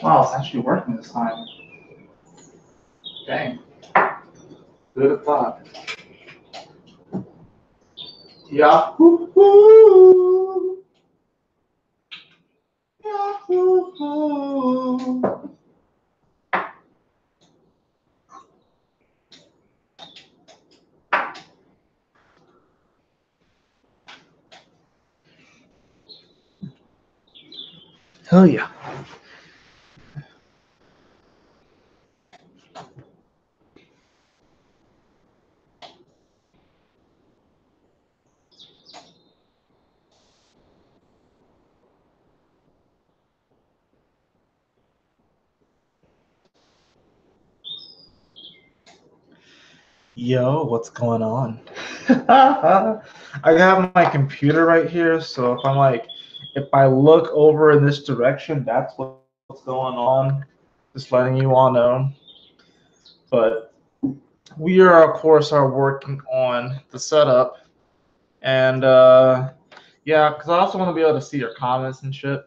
Wow, it's actually working this time. Dang. Good at thought. Yahoo! Yahoo! Hell yeah. Yo, what's going on? I have my computer right here, so if I look over in this direction, that's what's going on. Just letting you all know. But we are, of course, working on the setup, and yeah, because I also want to be able to see your comments and shit.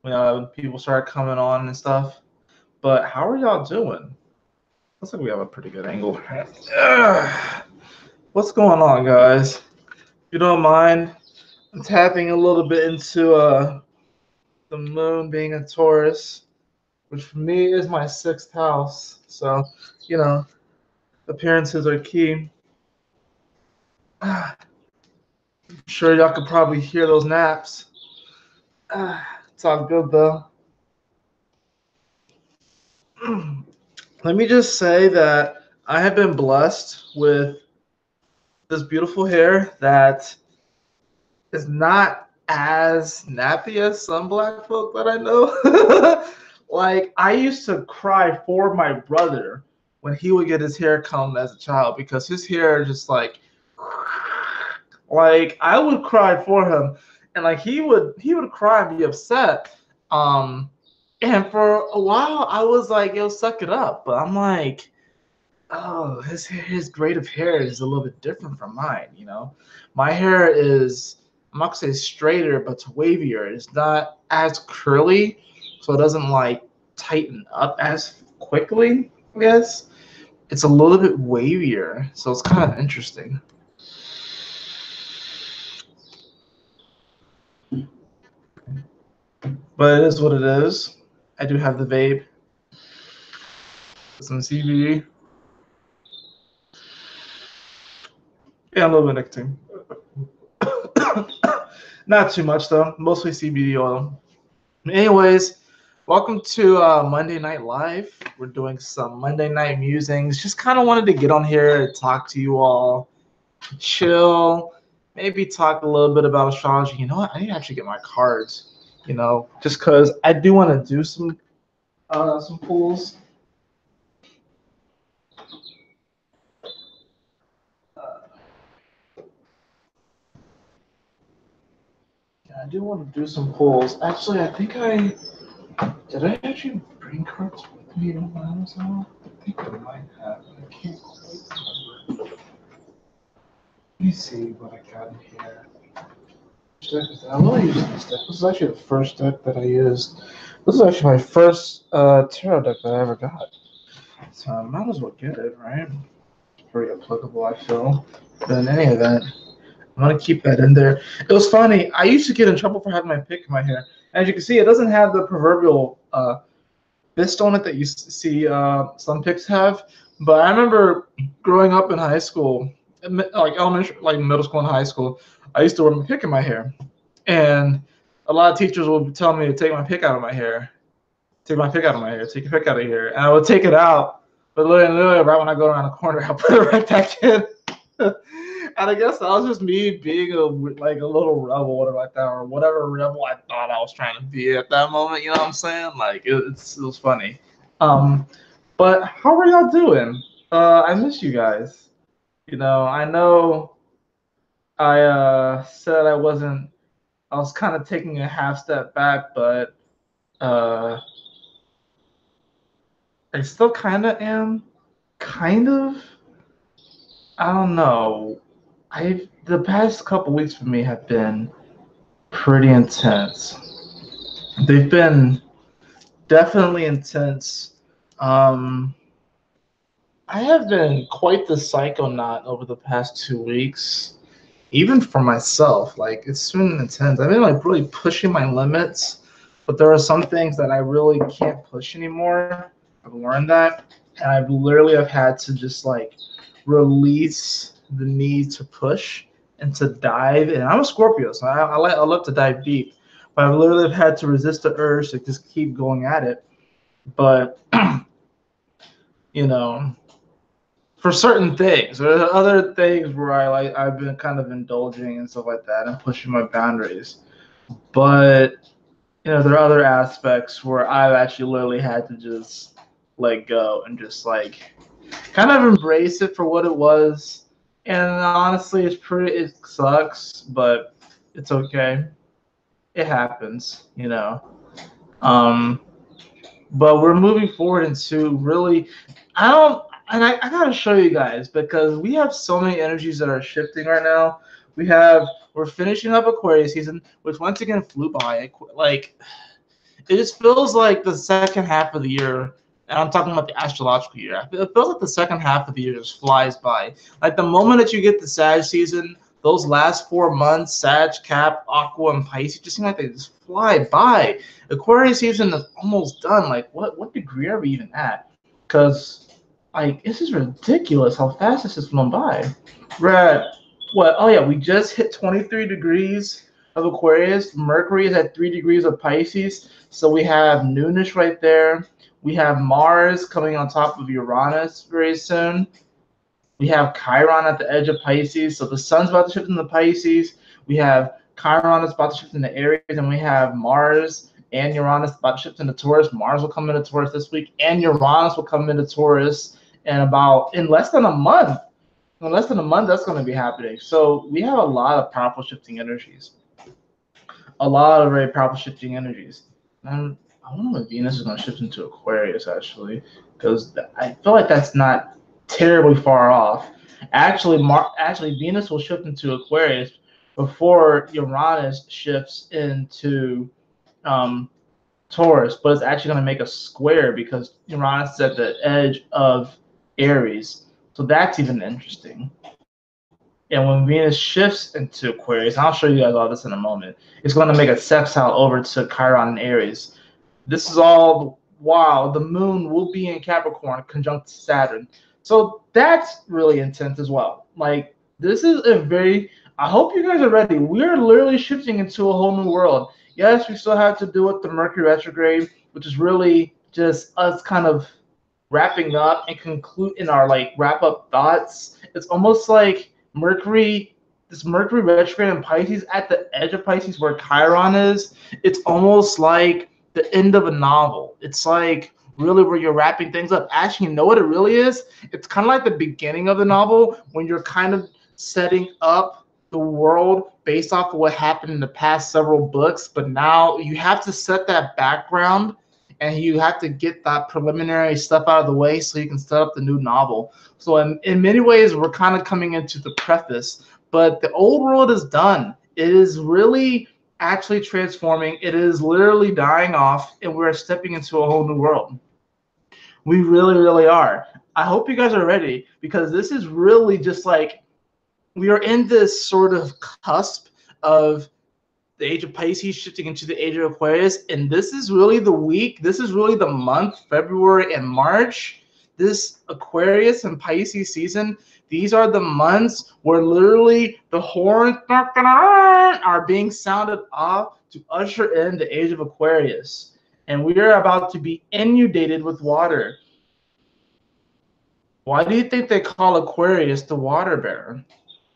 When people start coming on and stuff. But how are y'all doing? Looks like we have a pretty good angle. What's going on, guys? If you don't mind, I'm tapping a little bit into the moon being a Taurus, which for me is my 6th house. So, appearances are key. I'm sure y'all could probably hear those naps. It's all good, though. Let me just say that I have been blessed with this beautiful hair that is not as nappy as some black folk that I know. Like, I used to cry for my brother when he would get his hair combed as a child because his hair just like I would cry for him, and like he would cry and be upset. And for a while I was like, yo, suck it up. But I'm like, oh, his grade of hair is a little bit different from mine, My hair is, I'm not gonna say straighter, but it's wavier. It's not as curly, so it doesn't like tighten up as quickly, I guess. It's a little bit wavier, so it's kind of interesting. But it is what it is. I do have the vape, some CBD. Yeah, a little bit of nicotine. Not too much, though. Mostly CBD oil. Anyways, welcome to Monday Night Live. We're doing some Monday Night Musings. Just kind of wanted to get on here and talk to you all, chill, maybe talk a little bit about astrology. You know what? I need to actually get my cards, just because I do want to do some pulls. I do want to do some pulls. Actually, I think did I actually bring cards with me to Amazon? I think I might have. I can't quite remember. Let me see what I got in here. I'm only using this deck. This is actually the first deck that I used. This is actually my first tarot deck that I ever got. So I might as well get it, right? Very applicable, I feel. But in any event, I'm going to keep that in there. It was funny. I used to get in trouble for having my pick in my hair. As you can see, it doesn't have the proverbial fist on it that you see some picks have. But I remember growing up in high school, like elementary, like middle school and high school, I used to wear my pick in my hair. And a lot of teachers would tell me to take my pick out of my hair. Take my pick out of my hair. Take your pick out of here. And I would take it out. But literally right when I go around the corner, I put it right back in. And I guess that was just me being a little rebel, whatever like that, or whatever rebel I thought I was trying to be at that moment. You know what I'm saying? Like it was funny. But how are y'all doing? I miss you guys. I know I said I wasn't. I was kind of taking a half step back, but I still kind of am. Kind of. I don't know. The past couple weeks for me have been pretty intense. They've been definitely intense. I have been quite the psychonaut over the past 2 weeks. Even for myself, like it's been intense. I've been like really pushing my limits, but there are some things that I really can't push anymore. I've learned that, and I've literally have had to just like release the need to push and to dive. And I'm a Scorpio, so I love to dive deep, but I've literally had to resist the urge to just keep going at it. But you know, for certain things. There are other things where I've been kind of indulging and stuff like that and pushing my boundaries. But there are other aspects where I've actually literally had to just let go and just like kind of embrace it for what it was. And honestly, it sucks, but it's okay. It happens. Um, but we're moving forward into really, I don't, and I gotta show you guys because we have so many energies that are shifting right now. We're finishing up Aquarius season, which once again flew by. Like, it just feels like the second half of the year, and I'm talking about the astrological year. It feels like the second half of the year just flies by. Like the moment that you get the Sag season, those last 4 months, Sag, Cap, Aqua, and Pisces, just seem like they just fly by. Aquarius season is almost done. Like, what degree are we even at? Because, like, this is ridiculous how fast this has flown by. We're at, what? Oh, yeah, we just hit 23 degrees of Aquarius. Mercury is at 3 degrees of Pisces. So we have noonish right there. We have Mars coming on top of Uranus very soon. We have Chiron at the edge of Pisces. So the sun's about to shift into Pisces. We have Chiron is about to shift into Aries, and we have Mars and Uranus about to shift into Taurus. Mars will come into Taurus this week, and Uranus will come into Taurus in less than a month. In less than a month, that's going to be happening. So we have a lot of powerful shifting energies. A lot of very powerful shifting energies. I wonder if Venus is going to shift into Aquarius, actually, because I feel like that's not terribly far off. Actually, Venus will shift into Aquarius before Uranus shifts into Taurus, but it's actually going to make a square because Uranus is at the edge of Aries. So that's even interesting. And when Venus shifts into Aquarius, and I'll show you guys all this in a moment, it's going to make a sextile over to Chiron and Aries. This is all while the moon will be in Capricorn conjunct Saturn. So that's really intense as well. Like, this is I hope you guys are ready. We're literally shifting into a whole new world. Yes, we still have to do with the Mercury retrograde, which is really just us kind of wrapping up and conclude in our wrap up thoughts. It's almost like this Mercury retrograde in Pisces at the edge of Pisces where Chiron is. It's almost like the end of a novel. It's like really where you're wrapping things up. Actually, you know what it really is? It's kind of like the beginning of the novel when you're kind of setting up the world based off of what happened in the past several books, but now you have to set that background and you have to get that preliminary stuff out of the way so you can set up the new novel. So in many ways, we're kind of coming into the preface, but the old world is done. It is really actually transforming. It is literally dying off, and we're stepping into a whole new world. We really, really are. I hope you guys are ready because this is really just like we are in this sort of cusp of the age of Pisces shifting into the age of Aquarius, and this is really the month, February and March. This Aquarius and Pisces season, these are the months where literally the horns are being sounded off to usher in the age of Aquarius. And we are about to be inundated with water. Why do you think they call Aquarius the water bearer?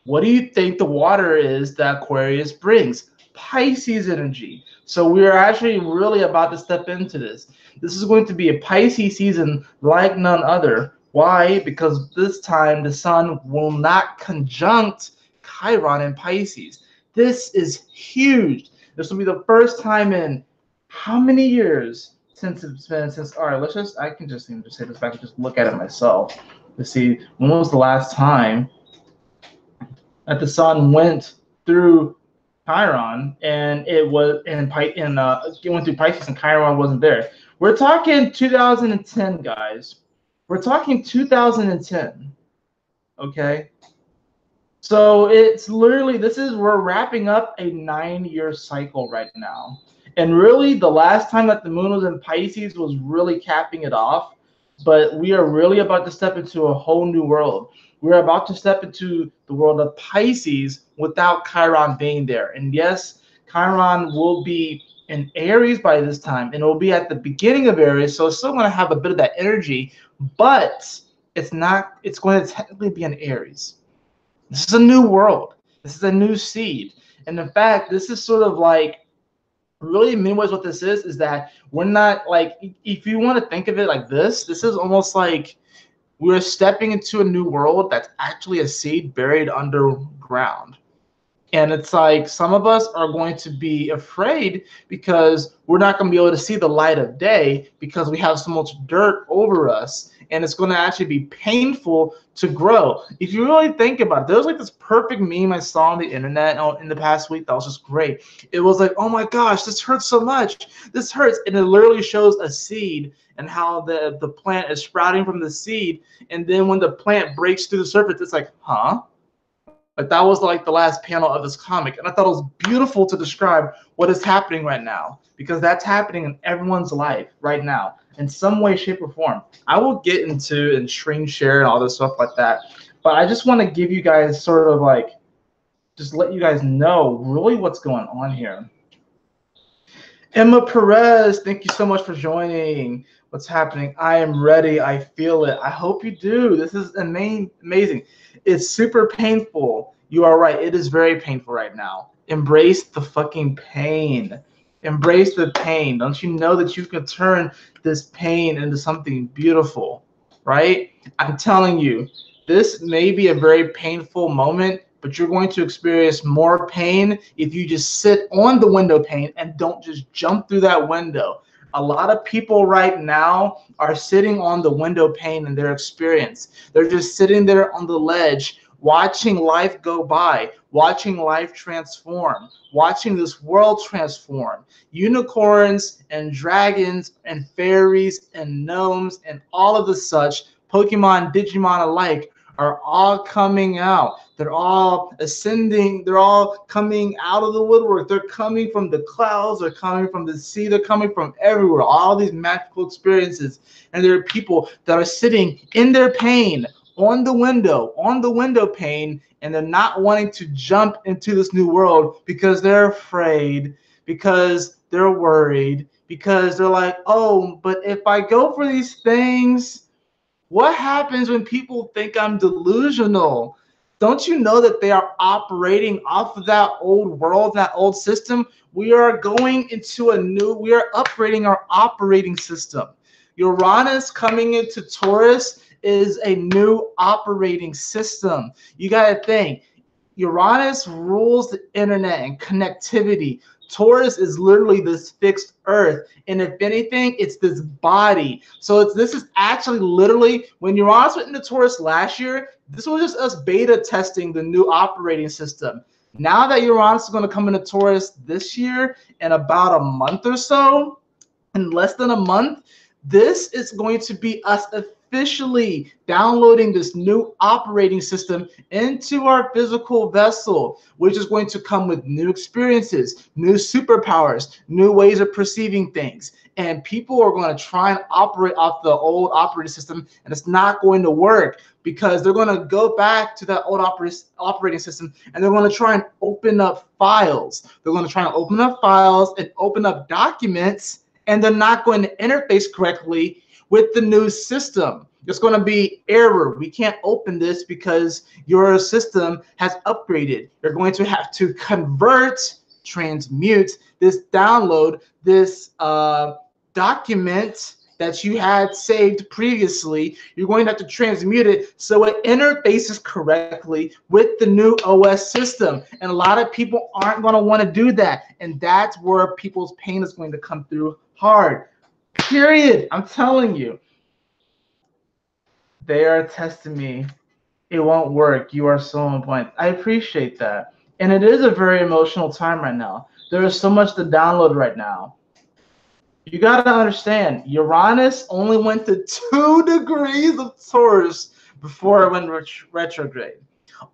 What do you think the water is that Aquarius brings? Pisces energy. So we are actually really about to step into this. This is going to be a Pisces season like none other. Why? Because this time the sun will not conjunct Chiron in Pisces. This is huge. This will be the first time in how many years since it's been all right, I can just even just say this back and just look at it myself to see when was the last time that the sun went through Chiron and it went through Pisces and Chiron wasn't there. We're talking 2010, guys. We're talking 2010. Okay. So it's literally, we're wrapping up a 9-year cycle right now. And really, the last time that the moon was in Pisces was really capping it off. But we are really about to step into a whole new world. We're about to step into the world of Pisces without Chiron being there. And yes, Chiron will be in Aries by this time, and it will be at the beginning of Aries. So it's still going to have a bit of that energy, but it's not, it's going to technically be in Aries. This is a new world. This is a new seed. And in fact, this is sort of like, really in many ways what this is that we're not like, if you want to think of it like this is almost like we're stepping into a new world that's actually a seed buried underground. And it's like some of us are going to be afraid because we're not going to be able to see the light of day because we have so much dirt over us. And it's going to actually be painful to grow. If you really think about it, there was like this perfect meme I saw on the internet in the past week that was just great. It was like, oh my gosh, this hurts so much. This hurts. And it literally shows a seed and how the plant is sprouting from the seed. And then when the plant breaks through the surface, it's like, huh? But that was like the last panel of this comic. And I thought it was beautiful to describe what is happening right now, because that's happening in everyone's life right now in some way, shape, or form. I will get into and screen share and all this stuff like that. But I just want to give you guys sort of like, just let you guys know really what's going on here. Emma Perez, thank you so much for joining. What's happening? I am ready. I feel it. I hope you do. This is amazing. It's super painful. You are right. It is very painful right now. Embrace the fucking pain. Embrace the pain. Don't you know that you can turn this pain into something beautiful, right? I'm telling you, this may be a very painful moment, but you're going to experience more pain if you just sit on the window pane and don't just jump through that window. A lot of people right now are sitting on the window pane in their experience. They're just sitting there on the ledge, watching life go by, watching life transform, watching this world transform. Unicorns and dragons and fairies and gnomes and all of the such, Pokemon, Digimon alike, are all coming out. They're all ascending. They're all coming out of the woodwork. They're coming from the clouds. They're coming from the sea. They're coming from everywhere. All these magical experiences. And there are people that are sitting in their pain on the window pane, and they're not wanting to jump into this new world because they're afraid, because they're worried, because they're like, oh, but if I go for these things, what happens when people think I'm delusional? Don't you know that they are operating off of that old world, that old system? We are going into we are upgrading our operating system. Uranus coming into Taurus is a new operating system. You got to think, Uranus rules the internet and connectivity. Taurus is literally this fixed earth, and if anything, it's this body. So this is actually literally, when Uranus went into Taurus last year, this was just us beta testing the new operating system. Now that Uranus is going to come into Taurus this year in about a month or so, in less than a month, this is going to be us officially downloading this new operating system into our physical vessel, which is going to come with new experiences, new superpowers, new ways of perceiving things. And people are going to try and operate off the old operating system, and it's not going to work because they're going to go back to that old operating system, and they're going to try and open up files. They're going to try and open up files and open up documents, and they're not going to interface correctly with the new system. It's going to be error. We can't open this because your system has upgraded. You're going to have to transmute this download, this document that you had saved previously. You're going to have to transmute it so it interfaces correctly with the new OS system. And a lot of people aren't going to want to do that. And that's where people's pain is going to come through hard. Period. I'm telling you. They are testing me. It won't work. You are so on point. I appreciate that. And it is a very emotional time right now. There is so much to download right now. You got to understand, Uranus only went to 2 degrees of Taurus before it went retrograde.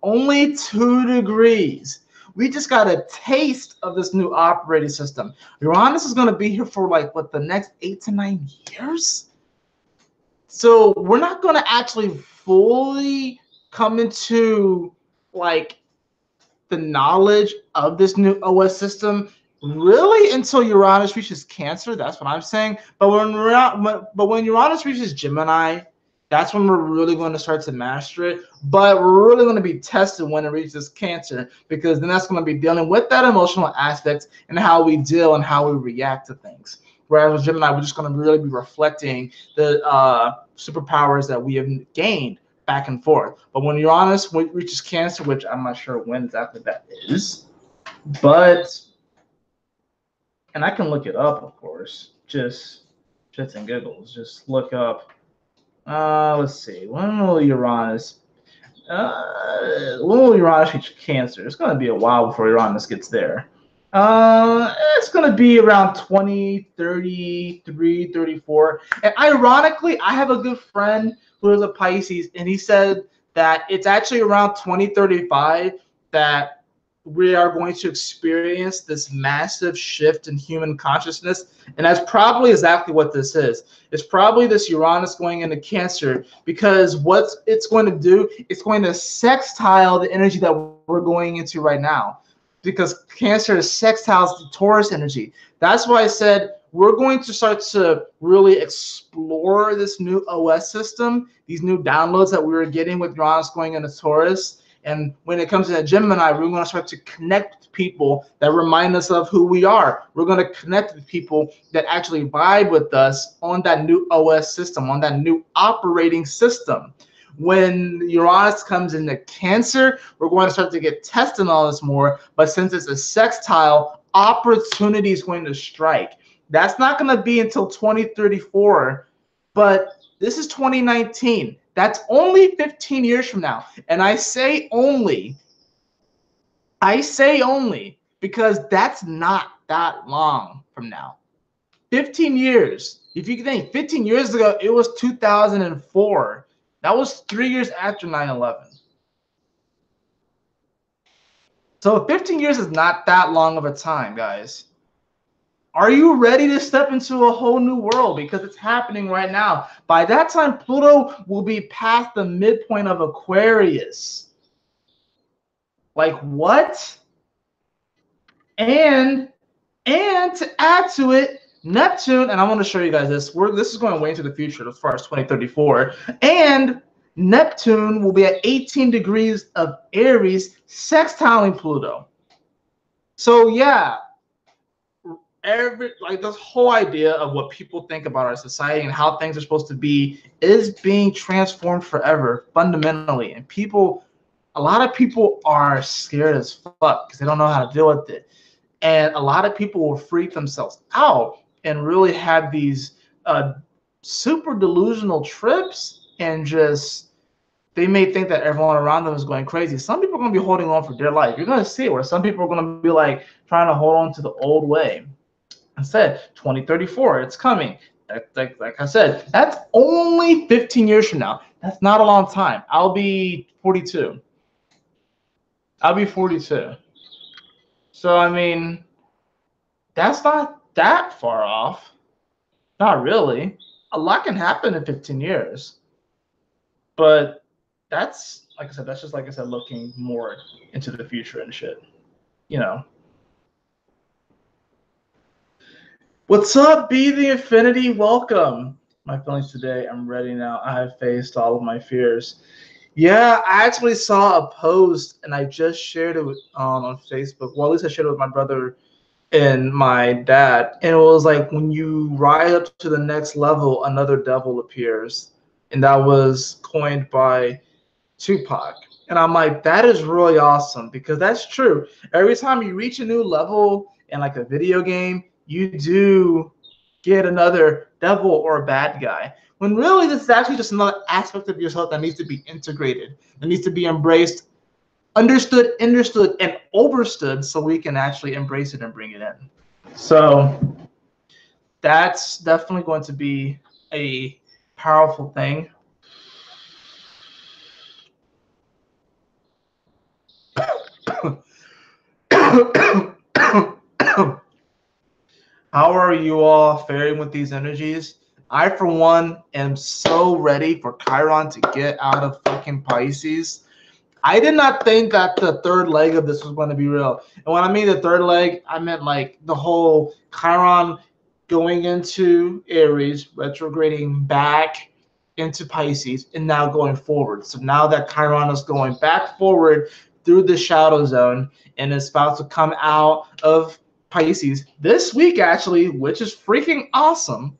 Only 2 degrees. We just got a taste of this new operating system. Uranus is going to be here for like what, the next 8 to 9 years? So we're not going to actually fully come into like the knowledge of this new OS system really until Uranus reaches Cancer. That's what I'm saying. But when Uranus reaches Gemini, that's when we're really going to start to master it. But we're really going to be tested when it reaches Cancer, because then that's going to be dealing with that emotional aspect and how we deal and how we react to things. Whereas with Gemini, we're just going to really be reflecting the superpowers that we have gained back and forth. But when Uranus reaches Cancer, which I'm not sure when exactly that is, but, and I can look it up, of course, just shits and giggles. Just look up. Let's see. When will Uranus reach Cancer? It's going to be a while before Uranus gets there. It's going to be around 2033, 34. And ironically, I have a good friend who is a Pisces, and he said that it's actually around 2035 that we are going to experience this massive shift in human consciousness. And that's probably exactly what this is. It's probably this Uranus going into Cancer, because what it's going to do, it's going to sextile the energy that we're going into right now, because Cancer is sextiles the Taurus energy. That's why I said we're going to start to really explore this new OS system, these new downloads that we were getting with Uranus going into Taurus. And when it comes to Gemini, we're going to start to connect with people that remind us of who we are. We're going to connect with people that actually vibe with us on that new OS system, on that new operating system. When Uranus comes into Cancer, we're going to start to get tested on this more. But since it's a sextile, opportunity is going to strike. That's not going to be until 2034, but this is 2019. That's only 15 years from now. And I say only because that's not that long from now. 15 years. If you think 15 years ago, it was 2004. That was 3 years after 9/11. So 15 years is not that long of a time, guys. Are you ready to step into a whole new world? Because it's happening right now. By that time, Pluto will be past the midpoint of Aquarius. Like what? And to add to it, Neptune, and I want to show you guys this. This is going way into the future as far as 2034. And Neptune will be at 18 degrees of Aries, sextiling Pluto. So yeah, this whole idea of what people think about our society and how things are supposed to be is being transformed forever, fundamentally. And a lot of people are scared as fuck because they don't know how to deal with it. And a lot of people will freak themselves out and really have these super delusional trips, and just they may think that everyone around them is going crazy. Some people are going to be holding on for dear life. You're going to see it where some people are going to be like trying to hold on to the old way. Instead, 2034, it's coming. Like I said, that's only 15 years from now. That's not a long time. I'll be 42. So, I mean, that's not that far off. Not really. A lot can happen in 15 years. But that's, like I said, that's just, like I said, looking more into the future and shit. You know. What's up, Be the Infinity? Welcome. My feelings today, I'm ready now. I have faced all of my fears. Yeah, I actually saw a post, and I just shared it on Facebook. Well, at least I shared it with my brother and my dad. And it was like, when you rise up to the next level, another devil appears. And that was coined by Tupac. And I'm like, that is really awesome, because that's true. Every time you reach a new level in like a video game, you do get another devil or a bad guy. When really this is actually just another aspect of yourself that needs to be integrated, that needs to be embraced, understood, and overstood, so we can actually embrace it and bring it in. So that's definitely going to be a powerful thing. How are you all faring with these energies? I, for one, am so ready for Chiron to get out of fucking Pisces. I did not think that the third leg of this was going to be real. And when I mean the third leg, I meant like the whole Chiron going into Aries, retrograding back into Pisces, and now going forward. So now that Chiron is going back forward through the shadow zone and is about to come out of Pisces this week, actually, which is freaking awesome.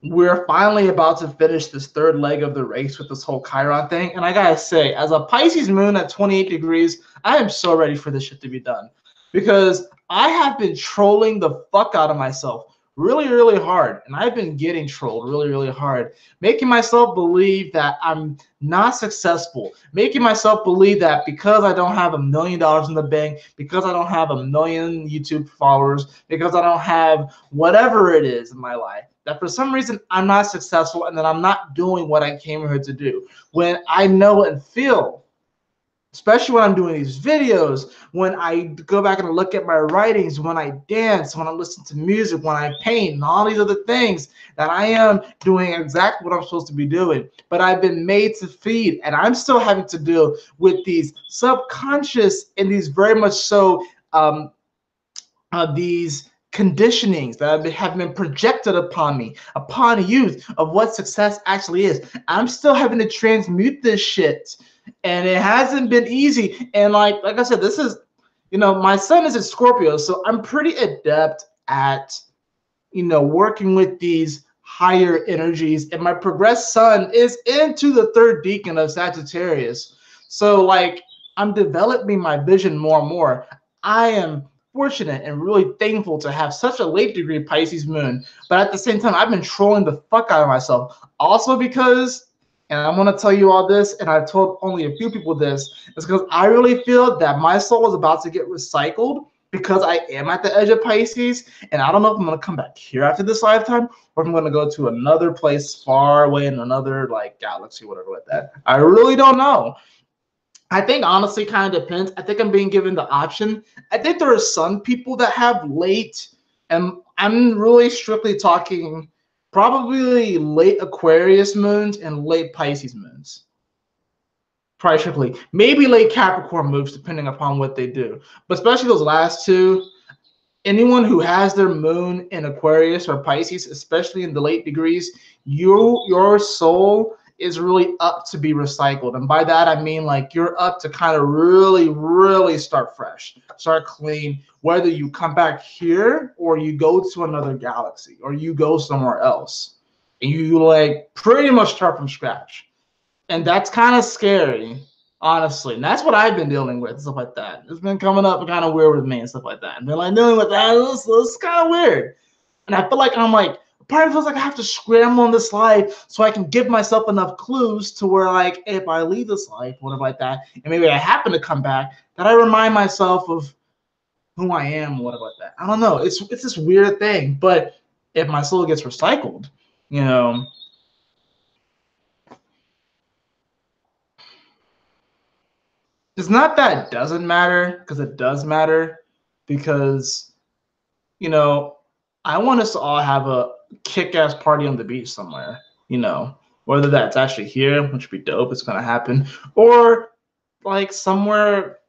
We're finally about to finish this third leg of the race with this whole Chiron thing. And I gotta say, as a Pisces moon at 28 degrees, I am so ready for this shit to be done. Because I have been trolling the fuck out of myself really, really hard. And I've been getting trolled really, really hard. Making myself believe that I'm not successful. Making myself believe that because I don't have $1 million in the bank, because I don't have 1 million YouTube followers, because I don't have whatever it is in my life, that for some reason I'm not successful and that I'm not doing what I came here to do. When I know and feel, especially when I'm doing these videos, when I go back and look at my writings, when I dance, when I listen to music, when I paint, and all these other things, that I am doing exactly what I'm supposed to be doing. But I've been made to feed, and I'm still having to deal with these subconscious and these very much so these conditionings that have been projected upon me, upon youth, of what success actually is. I'm still having to transmute this shit, and it hasn't been easy. And like I said, this is, you know, my sun is in Scorpio, so I'm pretty adept at, you know, working with these higher energies, and my progressed sun is into the third decan of Sagittarius. So like I'm developing my vision more and more. I am fortunate and really thankful to have such a late degree Pisces moon, but at the same time, I've been trolling the fuck out of myself. Also because, and I'm going to tell you all this, and I've told only a few people this, is because I really feel that my soul is about to get recycled because I am at the edge of Pisces, and I don't know if I'm going to come back here after this lifetime, or if I'm going to go to another place far away in another like galaxy, whatever like that. I really don't know. I think honestly kind of depends. I think I'm being given the option. I think there are some people that have late, and I'm really strictly talking probably late Aquarius moons and late Pisces moons. Probably strictly. Maybe late Capricorn moves depending upon what they do. But especially those last two, anyone who has their moon in Aquarius or Pisces, especially in the late degrees, your soul is really up to be recycled. And by that, I mean like you're up to kind of really, really start fresh, start clean, whether you come back here or you go to another galaxy or you go somewhere else and you like pretty much start from scratch. And that's kind of scary, honestly. And that's what I've been dealing with, stuff like that. It's been coming up kind of weird with me and stuff like that. And they're like dealing with that. It's kind of weird. And I feel like I'm like, part of it feels like I have to scramble in this life so I can give myself enough clues to where, like, if I leave this life, whatever like that, and maybe I happen to come back, that I remind myself of who I am, whatever like that. I don't know. It's this weird thing. But if my soul gets recycled, you know, it's not that it doesn't matter, because it does matter, because, you know, I want us to all have a kick-ass party on the beach somewhere, you know, whether that's actually here, which would be dope, it's going to happen, or like somewhere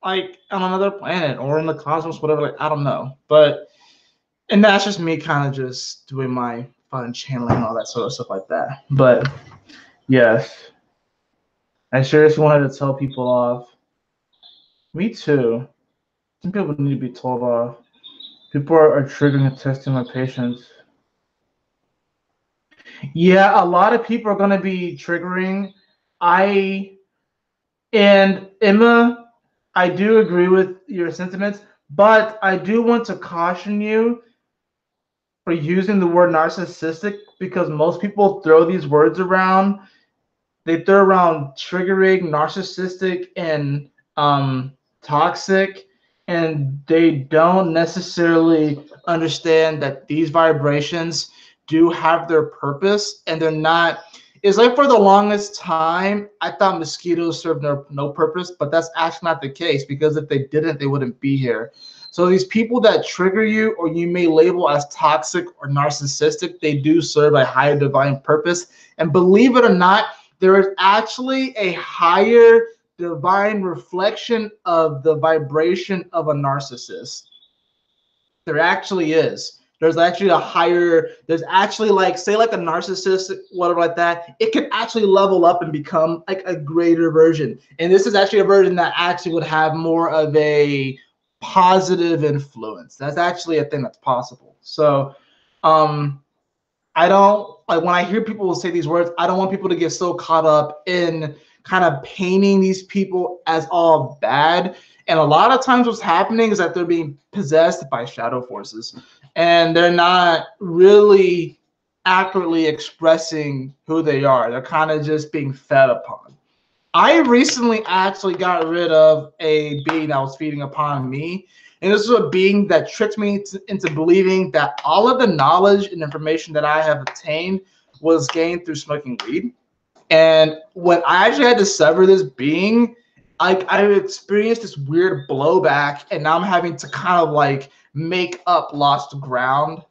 like on another planet or in the cosmos, whatever, like, I don't know. But, and that's just me kind of just doing my fun channeling and all that sort of stuff like that. But yes, I seriously wanted to tell people off. Me too. Some people need to be told off. People are triggering and testing my patience. Yeah, a lot of people are going to be triggering. And Emma, I do agree with your sentiments, but I do want to caution you for using the word narcissistic, because most people throw these words around. They throw around triggering, narcissistic, and toxic. and they don't necessarily understand that these vibrations do have their purpose, and they're not. It's like for the longest time, I thought mosquitoes served no purpose, but that's actually not the case, because if they didn't, they wouldn't be here. So these people that trigger you, or you may label as toxic or narcissistic, they do serve a higher divine purpose. And believe it or not, there is actually a higher divine reflection of the vibration of a narcissist. There actually is. There's actually a higher, there's actually, like, say like a narcissist, whatever like that, it can actually level up and become like a greater version. And this is actually a version that actually would have more of a positive influence. That's actually a thing that's possible. So I don't, like, when I hear people say these words, I don't want people to get so caught up in kind of painting these people as all bad. And a lot of times what's happening is that they're being possessed by shadow forces, and they're not really accurately expressing who they are. They're kind of just being fed upon. I recently actually got rid of a being that was feeding upon me. And this is a being that tricked me into believing that all of the knowledge and information that I have obtained was gained through smoking weed. And when I actually had to sever this being, I experienced this weird blowback, and now I'm having to kind of like make up lost ground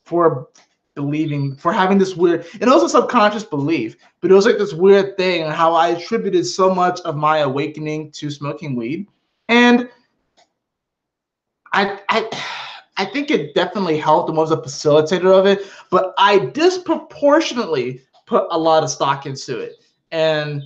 for believing, for having this weird, and also subconscious belief, but it was like this weird thing, and how I attributed so much of my awakening to smoking weed. And I think it definitely helped and was a facilitator of it, but I disproportionately put a lot of stock into it. And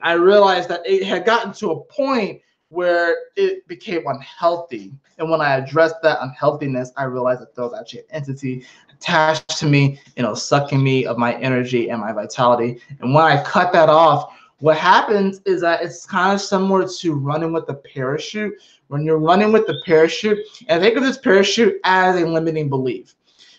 I realized that it had gotten to a point where it became unhealthy. And when I addressed that unhealthiness, I realized that there was actually an entity attached to me, sucking me of my energy and my vitality. And when I cut that off, what happens is that it's kind of similar to running with a parachute. When you're running with the parachute, and think of this parachute as a limiting belief.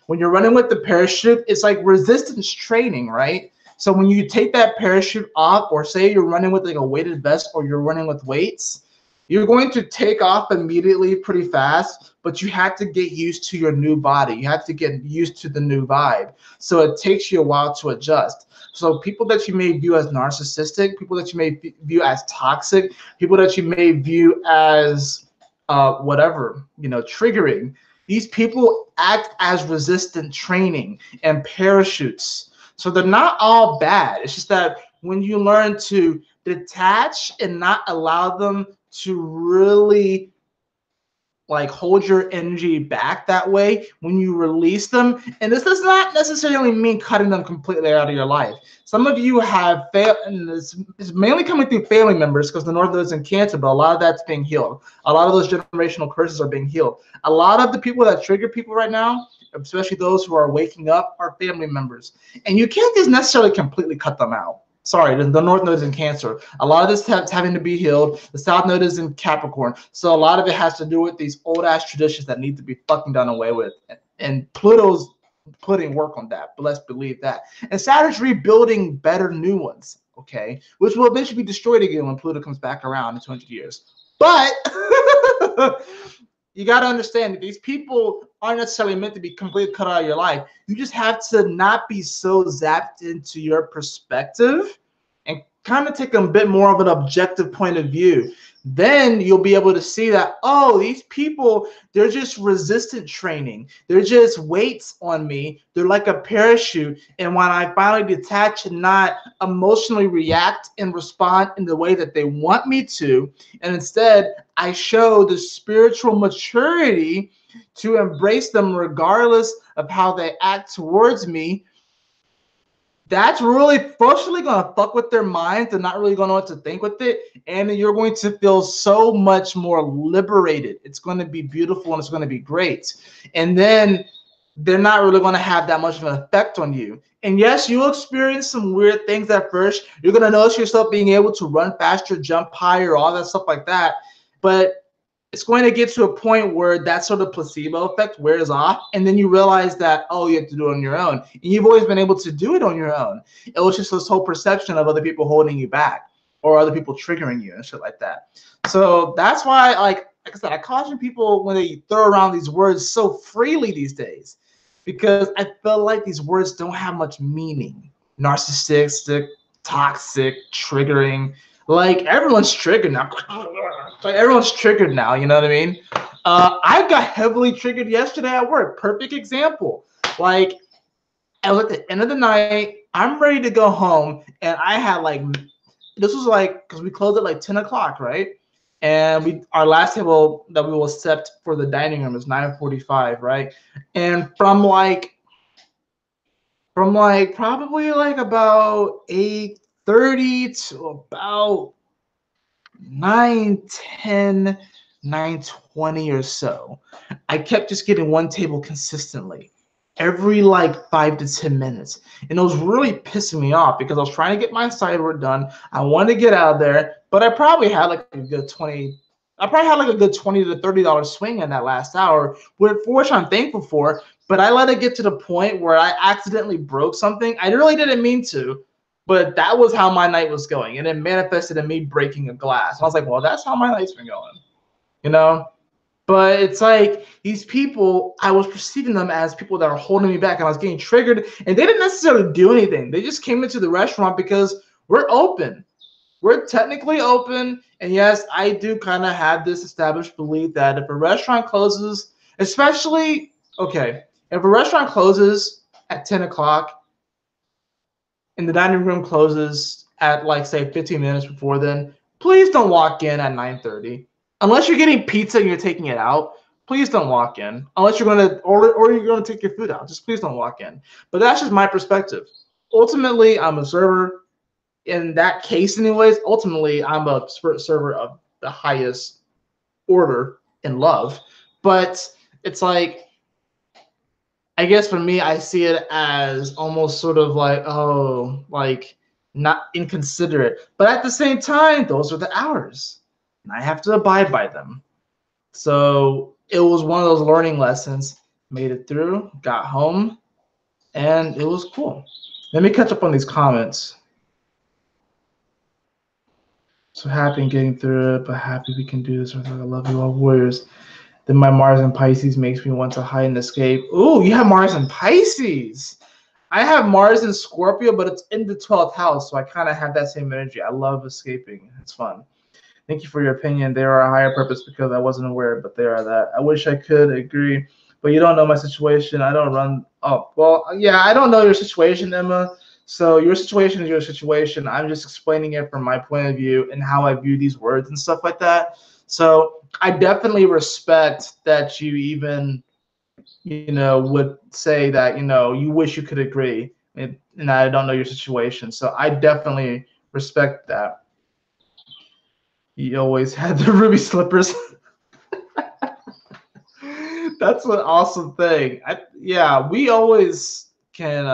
When you're running with the parachute, it's like resistance training, right? So when you take that parachute off, or say you're running with like a weighted vest, or you're running with weights, you're going to take off immediately pretty fast, but you have to get used to your new body. You have to get used to the new vibe. So it takes you a while to adjust. So people that you may view as narcissistic, people that you may view as toxic, people that you may view as triggering, these people act as resistant training and parachutes. So they're not all bad. It's just that when you learn to detach and not allow them to really like hold your energy back that way, when you release them, and this does not necessarily mean cutting them completely out of your life. Some of you have failed, and it's mainly coming through family members, because the North Node is in Cancer, but a lot of that's being healed. A lot of those generational curses are being healed. A lot of the people that trigger people right now, especially those who are waking up, are family members. And you can't just necessarily completely cut them out. Sorry, the North Node is in Cancer. A lot of this is having to be healed. The South Node is in Capricorn. So a lot of it has to do with these old-ass traditions that need to be fucking done away with. And Pluto's putting work on that, but let's believe that. And Saturn's rebuilding better new ones, okay? Which will eventually be destroyed again when Pluto comes back around in 200 years. But you got to understand that these people aren't necessarily meant to be completely cut out of your life. You just have to not be so zapped into your perspective and kind of take a bit more of an objective point of view. Then you'll be able to see that, oh, these people, they're just resistant training. They're just weights on me. They're like a parachute. And when I finally detach and not emotionally react and respond in the way that they want me to, and instead I show the spiritual maturity to embrace them regardless of how they act towards me, that's really fortunately going to fuck with their minds. They're not really going to know what to think with it. And you're going to feel so much more liberated. It's going to be beautiful and it's going to be great. And then they're not really going to have that much of an effect on you. And yes, you'll experience some weird things at first. You're going to notice yourself being able to run faster, jump higher, all that stuff like that. But it's going to get to a point where that sort of placebo effect wears off, and then you realize that, oh, you have to do it on your own. And you've always been able to do it on your own. It was just this whole perception of other people holding you back or other people triggering you and shit like that. So that's why, like I said, I caution people when they throw around these words so freely these days, because I feel like these words don't have much meaning. Narcissistic, toxic, triggering. Like, everyone's triggered now. Like, everyone's triggered now, you know what I mean? I got heavily triggered yesterday at work. Perfect example. Like, and at the end of the night, I'm ready to go home, and I had like, this was like, because we closed at like 10 o'clock, right? And our last table that we will accept for the dining room is 9:45, right? And from probably like about 8:30 to about 9:10, 9:20 or so, I kept just getting one table consistently every like 5 to 10 minutes. And it was really pissing me off because I was trying to get my side work done. I wanted to get out of there, but I probably had like a good 20 to $30 swing in that last hour, for which I'm thankful for. But I let it get to the point where I accidentally broke something. I really didn't mean to, but that was how my night was going. And it manifested in me breaking a glass. And I was like, well, that's how my night's been going, you know? But it's like these people, I was perceiving them as people that are holding me back, and I was getting triggered, and they didn't necessarily do anything. They just came into the restaurant because we're open. We're technically open, and yes, I do kind of have this established belief that if a restaurant closes, especially, okay, if a restaurant closes at 10 o'clock and the dining room closes at like, say, 15 minutes before then, please don't walk in at 9:30. Unless you're getting pizza and you're taking it out, please don't walk in. Unless you're going to, or you're going to take your food out, just please don't walk in. But that's just my perspective. Ultimately, I'm a server. In that case, anyways, ultimately, I'm a server of the highest order in love. But it's like, I guess for me, I see it as almost sort of like, oh, like not inconsiderate. But at the same time, those are the hours, and I have to abide by them. So it was one of those learning lessons. Made it through, got home, and it was cool. Let me catch up on these comments. So happy in getting through it, but happy we can do this. I love you all, warriors. Then my Mars in Pisces makes me want to hide and escape. Ooh, you have Mars in Pisces. I have Mars in Scorpio, but it's in the 12th house, so I kind of have that same energy. I love escaping. It's fun. Thank you for your opinion. They are a higher purpose because I wasn't aware, but they are that. I wish I could agree, but you don't know my situation. I don't run. Oh, well, yeah, I don't know your situation, Emma. So your situation is your situation. I'm just explaining it from my point of view and how I view these words and stuff like that. So I definitely respect that you even, would say that, you wish you could agree, and I don't know your situation. So I definitely respect that. You always had the ruby slippers. That's an awesome thing. Yeah, we always can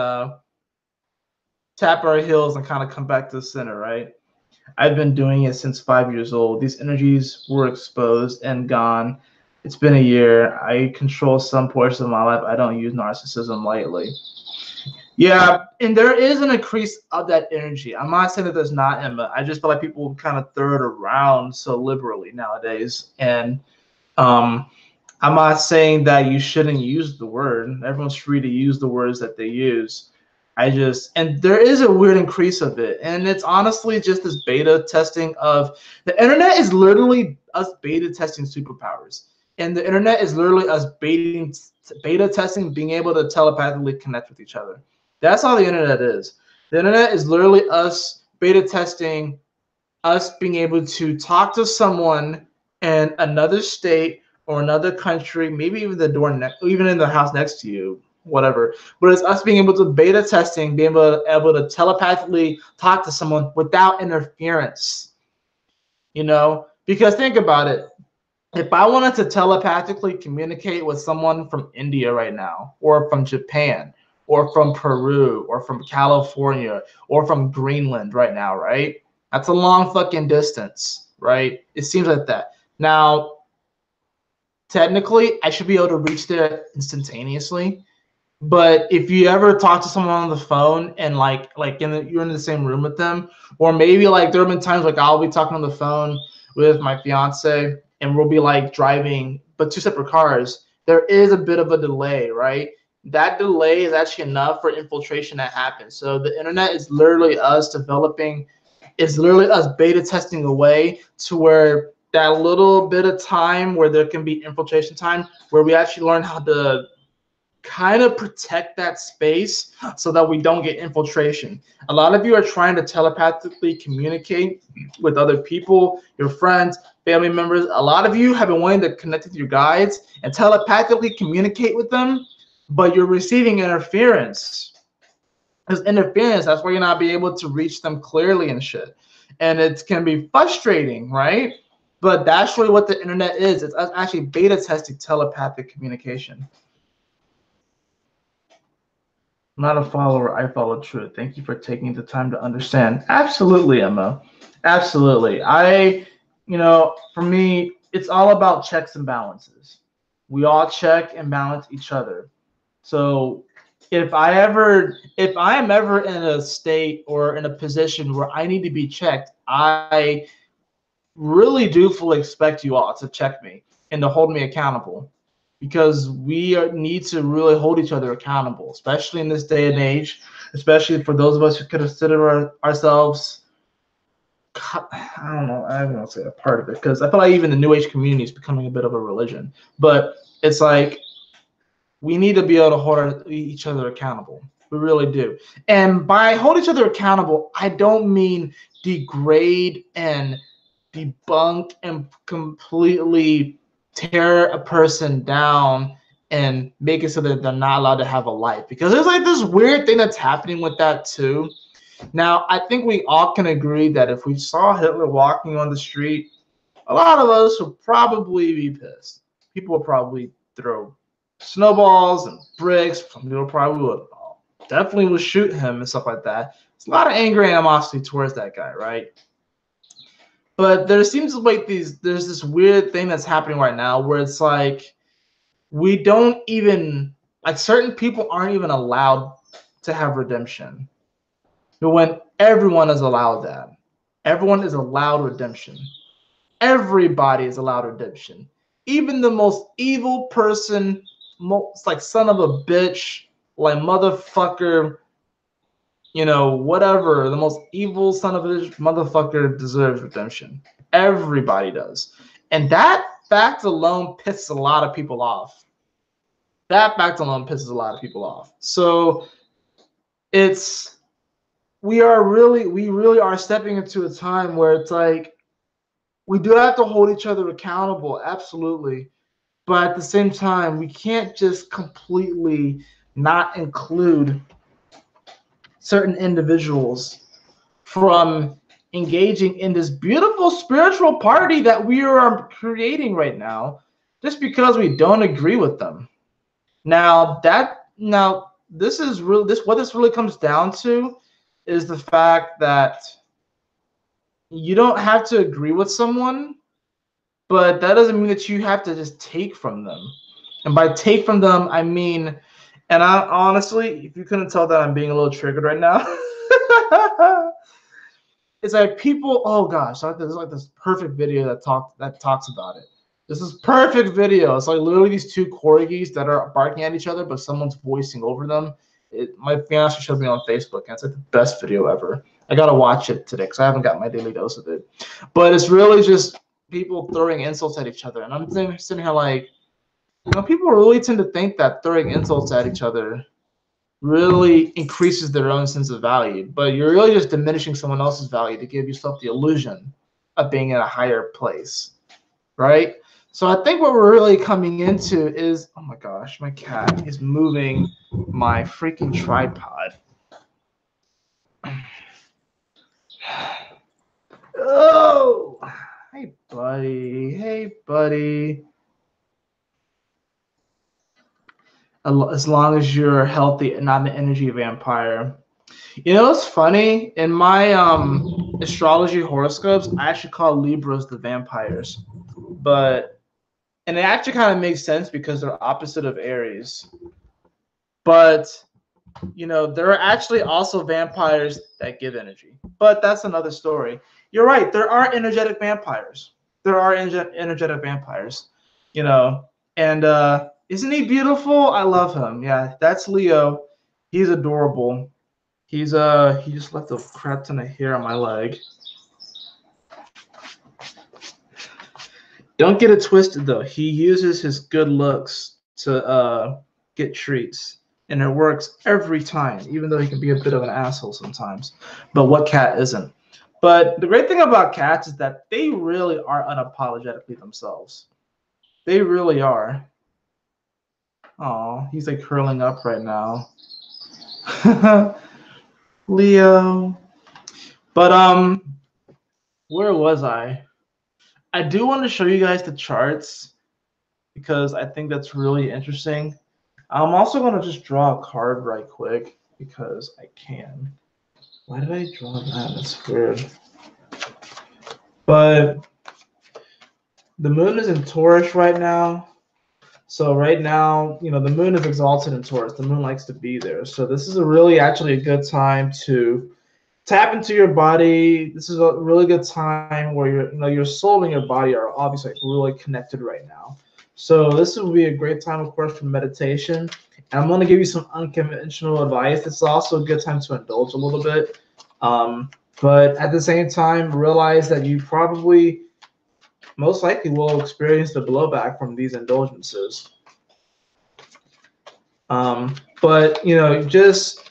tap our heels and kind of come back to the center, right? I've been doing it since 5 years old. These energies were exposed and gone. It's been a year. I control some portion of my life. I don't use narcissism lightly. Yeah, and there is an increase of that energy. I'm not saying that there's not, Emma. I just feel like people kind of throw it around so liberally nowadays. And I'm not saying that you shouldn't use the word. Everyone's free to use the words that they use. And there is a weird increase of it. And it's honestly just this beta testing of, the internet is literally us beta testing superpowers. And the internet is literally us beta testing being able to telepathically connect with each other. That's all the internet is. The internet is literally us beta testing, us being able to talk to someone in another state or another country, maybe even even in the house next to you, whatever. But it's us being able to beta testing, being able to telepathically talk to someone without interference. Because think about it. If I wanted to telepathically communicate with someone from India right now, or from Japan, or from Peru, or from California, or from Greenland right now, right? That's a long fucking distance, right? It seems like that. Now, technically, I should be able to reach there instantaneously. But if you ever talk to someone on the phone and you're in the same room with them, or maybe like there have been times like I'll be talking on the phone with my fiance and we'll be like driving, but two separate cars, there is a bit of a delay, right? That delay is actually enough for infiltration to happen. So the internet is literally us developing, is literally us beta testing a way to where that little bit of time where there can be infiltration time, where we actually learn how to kind of protect that space so that we don't get infiltration. A lot of you are trying to telepathically communicate with other people, your friends, family members. A lot of you have been wanting to connect with your guides and telepathically communicate with them, but you're receiving interference. Because interference, that's why you're not being able to reach them clearly and shit. And it can be frustrating, right? But that's really what the internet is. It's us actually beta testing telepathic communication. I'm not a follower, I follow truth. Thank you for taking the time to understand. Absolutely, Emma. Absolutely. For me, it's all about checks and balances. We all check and balance each other. So if I am ever in a state or in a position where I need to be checked, I really do fully expect you all to check me and to hold me accountable, because need to really hold each other accountable, especially in this day and age, especially for those of us who consider ourselves, I don't know, I don't want to say a part of it, because I feel like even the New Age community is becoming a bit of a religion. But it's like we need to be able to hold each other accountable. We really do. And by hold each other accountable, I don't mean degrade and debunk and completely tear a person down and make it so that they're not allowed to have a life. Because there's like this weird thing that's happening with that too. Now, I think we all can agree that if we saw Hitler walking on the street, a lot of us would probably be pissed. People would probably throw snowballs and bricks. Some people probably would definitely would shoot him and stuff like that. It's a lot of anger and animosity towards that guy, right? But there seems like there's this weird thing that's happening right now where it's like we don't even, like, certain people aren't even allowed to have redemption. But when everyone is allowed that, everyone is allowed redemption. Everybody is allowed redemption. Even the most evil person, most like son of a bitch, like motherfucker, whatever, the most evil son of a bitch motherfucker deserves redemption. Everybody does. And that fact alone pisses a lot of people off. That fact alone pisses a lot of people off. So we really are stepping into a time where it's like we do have to hold each other accountable, absolutely. But at the same time, we can't just completely not include certain individuals from engaging in this beautiful spiritual party that we are creating right now, just because we don't agree with them. Now, this is real. What this really comes down to is the fact that you don't have to agree with someone, but that doesn't mean that you have to just take from them. And by take from them, I mean, and I honestly, if you couldn't tell that I'm being a little triggered right now, it's like people, oh gosh, there's like this perfect video that talks about it. This is perfect video. It's like literally these two corgis that are barking at each other, but someone's voicing over them. My fiance showed me on Facebook, and it's like the best video ever. I gotta watch it today because I haven't got my daily dose of it. But it's really just people throwing insults at each other, and I'm sitting here like, people really tend to think that throwing insults at each other really increases their own sense of value, but you're really just diminishing someone else's value to give yourself the illusion of being in a higher place, right? So I think what we're really coming into is, oh my gosh, my cat is moving my freaking tripod. Oh, hey buddy, hey buddy. As long as you're healthy and not an energy vampire. It's funny, in my astrology horoscopes, I actually call Libras the vampires, and it actually kind of makes sense because they're opposite of Aries. But there are actually also vampires that give energy, but that's another story. You're right, there are energetic vampires. there are energetic vampires, you know. And isn't he beautiful? I love him. Yeah, that's Leo. He's adorable. He just left a crap ton of hair on my leg. Don't get it twisted though. He uses his good looks to get treats, and it works every time, even though he can be a bit of an asshole sometimes. But what cat isn't? But the great thing about cats is that they really are unapologetically themselves. They really are. Oh, he's like curling up right now. Leo. But where was I? I do want to show you guys the charts because I think that's really interesting. I'm also going to just draw a card right quick because I can. Why did I draw that? That's weird. But the moon is in Taurus right now. So right now, you know, the moon is exalted in Taurus. The moon likes to be there. So this is actually a good time to tap into your body. This is a really good time where your soul and your body are obviously really connected right now. So this would be a great time, of course, for meditation. And I'm going to give you some unconventional advice. It's also a good time to indulge a little bit. But at the same time, realize that you probably most likely will experience the blowback from these indulgences. But, you know, just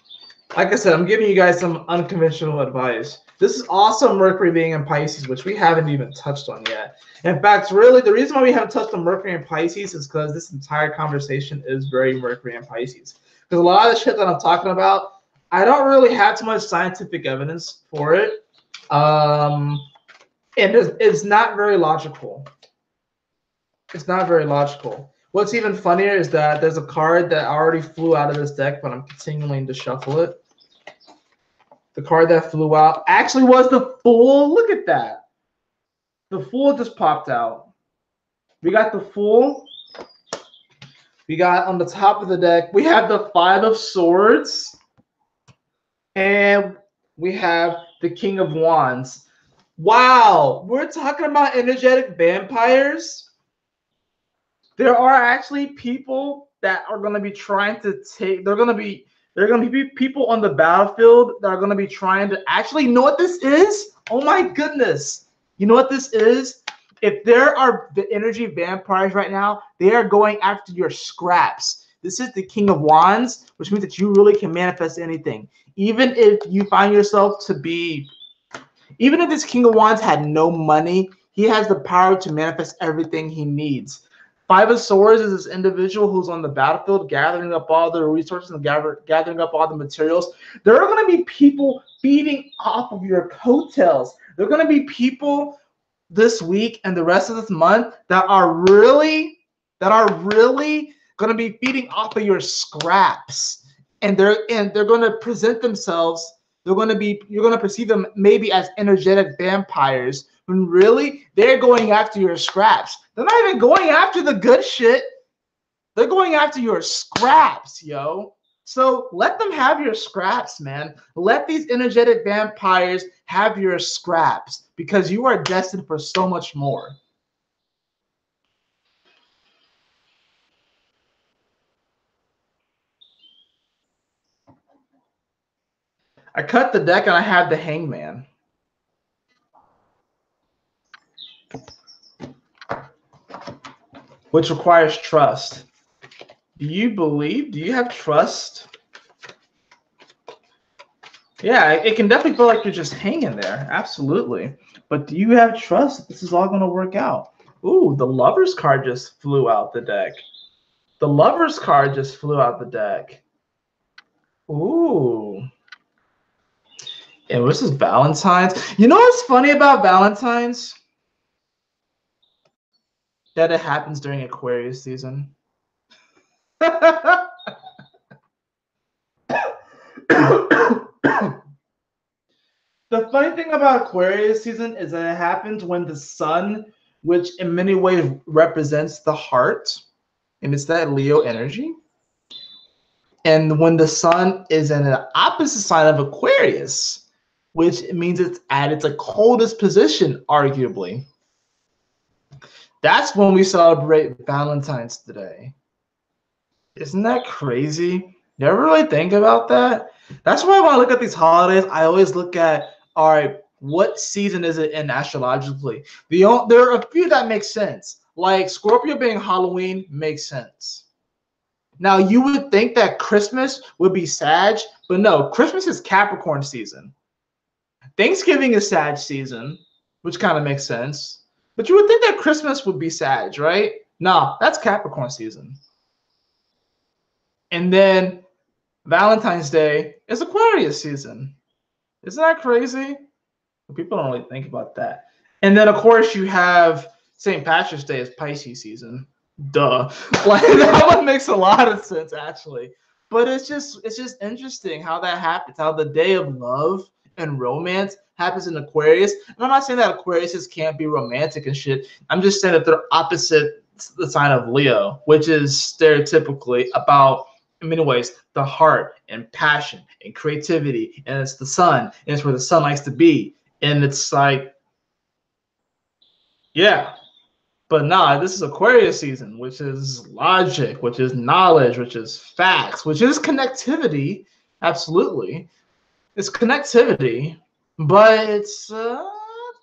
like I said, I'm giving you guys some unconventional advice. This is also Mercury being in Pisces, which we haven't even touched on yet. In fact, really, the reason why we haven't touched on Mercury in Pisces is because this entire conversation is very Mercury in Pisces. Because a lot of the shit that I'm talking about, I don't really have too much scientific evidence for it. And it's not very logical. It's not very logical. What's even funnier is that there's a card that already flew out of this deck, but I'm continuing to shuffle it. The card that flew out actually was the Fool. Look at that. The Fool just popped out. We got the Fool. We got on the top of the deck, we have the Five of Swords. And we have the King of Wands. Wow. We're talking about energetic vampires. There are actually people that are going to be trying to take, there are going to be people on the battlefield that are going to be trying to actually, know what this is? Oh my goodness. You know what this is? If there are the energy vampires right now, they are going after your scraps. This is the King of Wands, which means that you really can manifest anything. Even if you find yourself to be, even if this King of Wands had no money, he has the power to manifest everything he needs. Five of Swords is this individual who's on the battlefield gathering up all the resources and gathering up all the materials. There are going to be people feeding off of your coattails. There are going to be people this week and the rest of this month that are really going to be feeding off of your scraps. And they're going to present themselves. You're going to perceive them maybe as energetic vampires, when really they're going after your scraps. They're not even going after the good shit. They're going after your scraps, yo. So let them have your scraps, man. Let these energetic vampires have your scraps, because you are destined for so much more. I cut the deck and I have the Hangman. Which requires trust. Do you have trust? Yeah, it can definitely feel like you're just hanging there. Absolutely. But do you have trust that this is all going to work out? Ooh, the Lover's card just flew out the deck. The Lover's card just flew out the deck. Ooh. And this is Valentine's. You know what's funny about Valentine's? That it happens during Aquarius season. The funny thing about Aquarius season is that it happens when the sun, which in many ways represents the heart, and it's that Leo energy. And when the sun is in the opposite sign of Aquarius, which means it's at its coldest position, arguably. That's when we celebrate Valentine's Day. Isn't that crazy? You ever really think about that? That's why when I look at these holidays, I always look at, all right, what season is it in astrologically? There are a few that make sense. Like Scorpio being Halloween makes sense. Now, you would think that Christmas would be Sag, but no, Christmas is Capricorn season. Thanksgiving is Sag season, which kind of makes sense. But you would think that Christmas would be Sag, right? No, that's Capricorn season. And then Valentine's Day is Aquarius season. Isn't that crazy? People don't really think about that. And then, of course, you have St. Patrick's Day as Pisces season. Duh. Like that one makes a lot of sense, actually. But it's just interesting how that happens. How the day of love and romance happens in Aquarius. And I'm not saying that Aquariuses can't be romantic and shit. I'm just saying that they're opposite the sign of Leo, which is stereotypically about, in many ways, the heart and passion and creativity. And it's the sun. And it's where the sun likes to be. And it's like, yeah. But nah, this is Aquarius season, which is logic, which is knowledge, which is facts, which is connectivity. Absolutely. It's connectivity, but it's a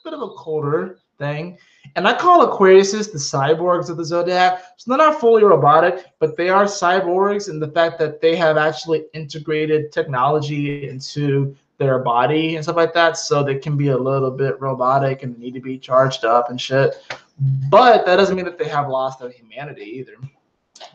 bit of a colder thing. And I call Aquariuses the cyborgs of the zodiac. So they're not fully robotic, but they are cyborgs in the fact that they have actually integrated technology into their body and stuff like that. So they can be a little bit robotic and need to be charged up and shit. But that doesn't mean that they have lost their humanity either.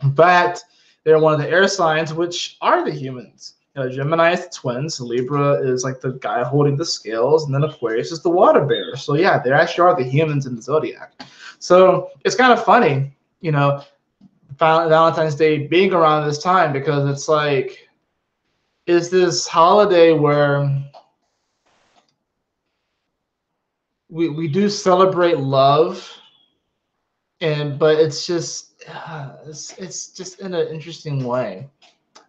In fact, they're one of the air signs, which are the humans. Gemini is the twins, Libra is like the guy holding the scales, and then Aquarius is the water bearer. So yeah, they actually are the humans in the zodiac. So it's kind of funny, Valentine's Day being around this time, because it's like, is this holiday where we do celebrate love, but it's just it's just in an interesting way.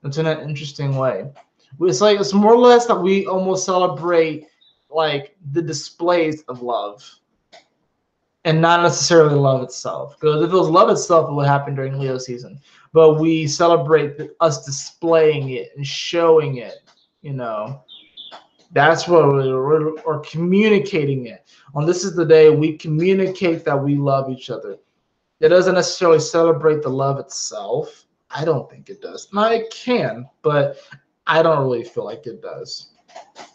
It's in an interesting way. It's more or less that we almost celebrate like the displays of love, and not necessarily love itself. Because if it was love itself, it would happen during Leo season. But we celebrate us displaying it and showing it. That's what we're communicating it. On this is the day we communicate that we love each other. It doesn't necessarily celebrate the love itself. I don't think it does. Now, it can, but I don't really feel like it does.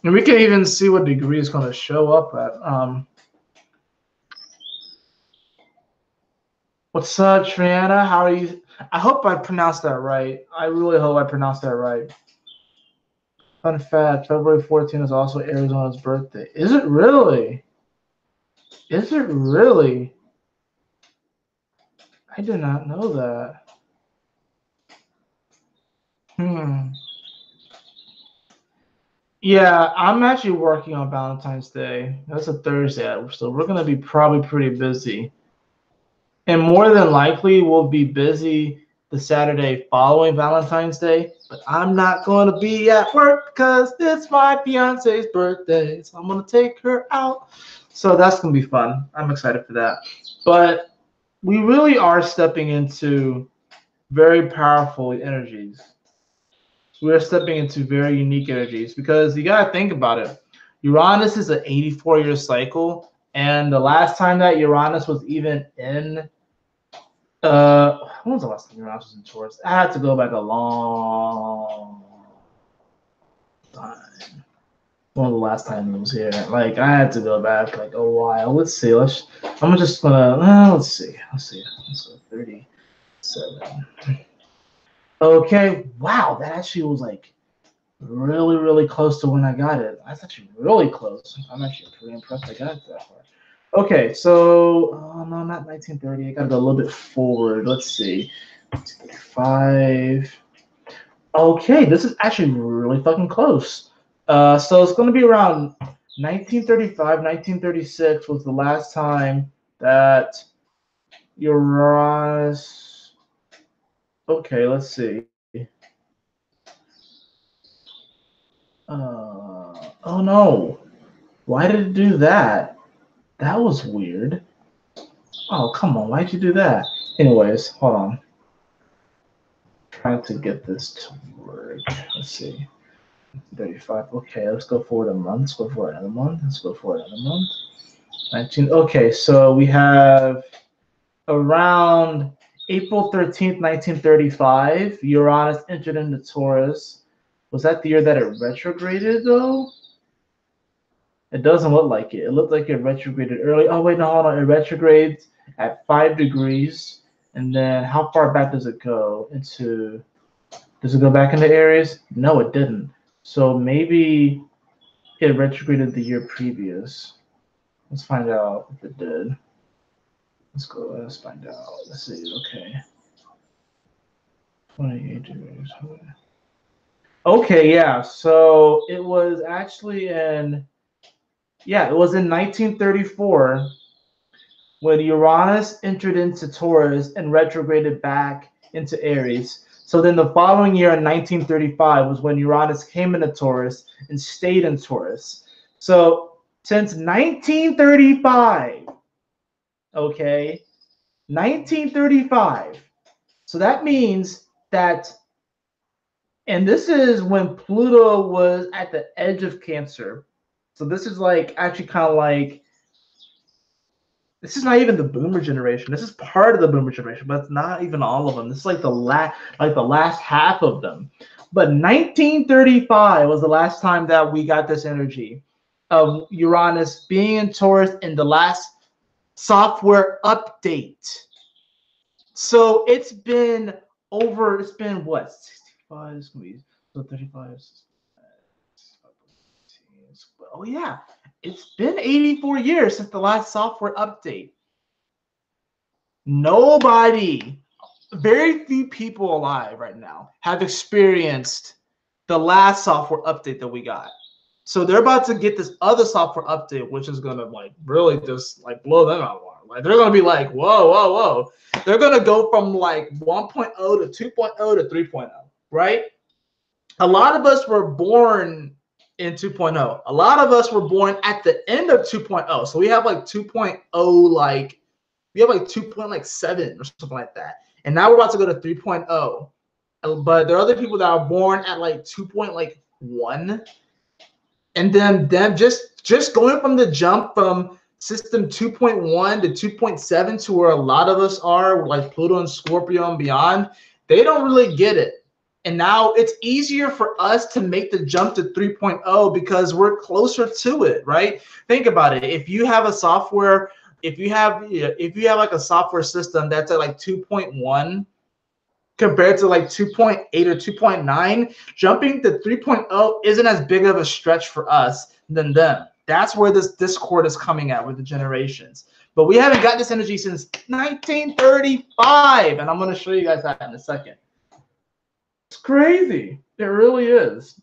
And we can even see what degree it's going to show up at. What's up, Triana? How are you? I hope I pronounced that right. I really hope I pronounced that right. Fun fact, February 14th is also Arizona's birthday. Is it really? Is it really? I did not know that. Yeah, I'm actually working on Valentine's Day. That's a Thursday, so we're going to be probably pretty busy. And more than likely, we'll be busy the Saturday following Valentine's Day. But I'm not going to be at work because it's my fiance's birthday. So I'm going to take her out. So that's going to be fun. I'm excited for that. But we really are stepping into very powerful energies. We're stepping into very unique energies because you got to think about it. Uranus is an 84-year cycle. And the last time that Uranus was even in when was the last time Uranus was in Taurus? I had to go back a long time. One of the last time it was here. Like I had to go back like a while. Let's see. Let's go 37. Okay. Wow, that actually was like really, really close to when I got it. That's actually really close. I'm actually pretty impressed I got it that far. Okay, so no, not 1930. I gotta go a little bit forward. Let's see, 5. Okay, this is actually really fucking close. So it's gonna be around 1935, 1936 was the last time that Uranus. Okay, let's see. Oh no, why did it do that? That was weird. Oh, come on. Why'd you do that? Anyways, hold on. Trying to get this to work. Let's see. 35. Okay, let's go forward a month. Let's go forward another month. Let's go forward another month. 19. Okay, so we have around April 13th, 1935, Uranus entered into Taurus. Was that the year that it retrograded, though? It doesn't look like it. It looked like it retrograded early. Oh, wait, no, hold on. It retrogrades at 5 degrees. And then how far back does it go into? Does it go back into Aries? No, it didn't. So maybe it retrograded the year previous. Let's find out if it did. Let's go. Let's find out. Let's see. Okay. 28 degrees. Okay, yeah. So it was actually in, it was in 1934 when Uranus entered into Taurus and retrograded back into Aries. So then the following year in 1935 was when Uranus came into Taurus and stayed in Taurus. So since 1935, okay, 1935. So that means that, and this is when Pluto was at the edge of Cancer. So this is like actually kind of like, this is not even the boomer generation. This is part of the boomer generation, but it's not even all of them. This is like the last half of them. But 1935 was the last time that we got this energy of Uranus being in Taurus in the last software update. So it's been what, 65? It's gonna be so 35. Oh yeah, it's been 84 years since the last software update. Very few people alive right now have experienced the last software update that we got. So they're about to get this other software update, which is gonna like really just like blow them out of water. Like they're gonna be like, whoa, whoa, whoa. They're gonna go from like 1.0 to 2.0 to 3.0, right? A lot of us were born in 2.0. A lot of us were born at the end of 2.0. So we have like 2.0, like we have like 2.7 or something like that. And now we're about to go to 3.0. But there are other people that are born at like 2.1. And then them just going from the jump from system 2.1 to 2.7 to where a lot of us are, like Pluto and Scorpio and beyond, they don't really get it. And now it's easier for us to make the jump to 3.0 because we're closer to it, right? Think about it. If you have a software, if you have like a software system that's at like 2.1 compared to like 2.8 or 2.9, jumping to 3.0 isn't as big of a stretch for us than them. That's where this discord is coming at with the generations. But we haven't got this energy since 1935, and I'm going to show you guys that in a second. It's crazy. It really is.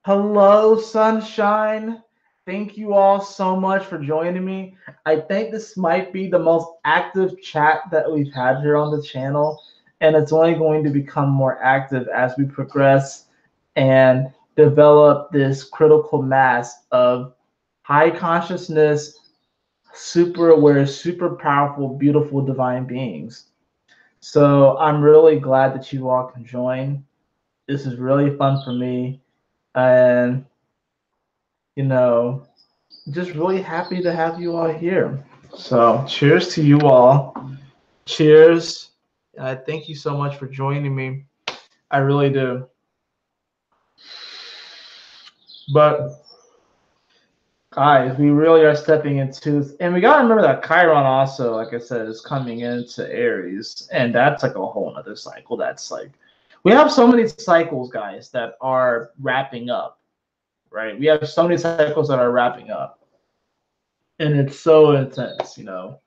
Hello, sunshine. Thank you all so much for joining me. I think this might be the most active chat that we've had here on the channel, and it's only going to become more active as we progress and develop this critical mass of high consciousness, super aware, super powerful, beautiful, divine beings. So I'm really glad that you all can join. This is really fun for me. And, you know, just really happy to have you all here. So cheers to you all. Cheers. Thank you so much for joining me. I really do. But guys, we really are stepping into, and we gotta remember that Chiron also, like I said, is coming into Aries, and that's like a whole other cycle. That's like, we have so many cycles, guys, that are wrapping up, right? We have so many cycles that are wrapping up, and it's so intense, you know.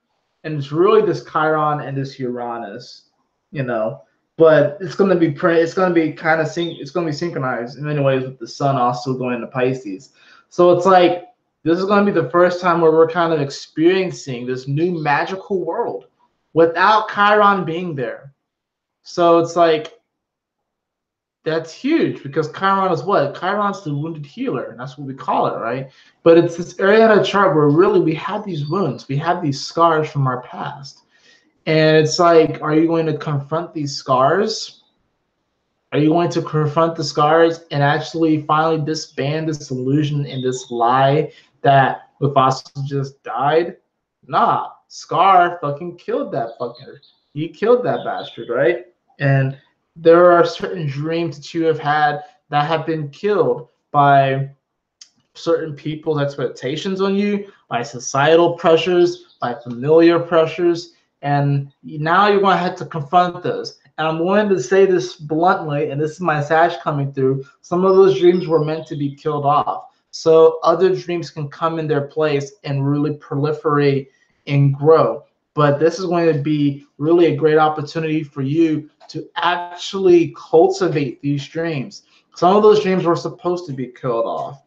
And it's really this Chiron and this Uranus, you know. But it's gonna be kind of synchronized in many ways with the Sun also going into Pisces. So it's like, this is going to be the first time where we're kind of experiencing this new magical world without Chiron being there. So it's like, That's huge because Chiron is what? Chiron's the wounded healer, and that's what we call it, right? But it's this area in a chart where really we have these wounds, we have these scars from our past. And it's like, are you going to confront these scars? Are you going to confront the scars and actually finally disband this illusion and this lie that Mufasa just died? Nah, Scar fucking killed that fucker. He killed that bastard, right? And there are certain dreams that you have had that have been killed by certain people's expectations on you, by societal pressures, by familiar pressures, and now you're going to have to confront those. And I'm going to say this bluntly, and this is my Sash coming through. Some of those dreams were meant to be killed off, so other dreams can come in their place and really proliferate and grow. But this is going to be really a great opportunity for you to actually cultivate these dreams. Some of those dreams were supposed to be killed off.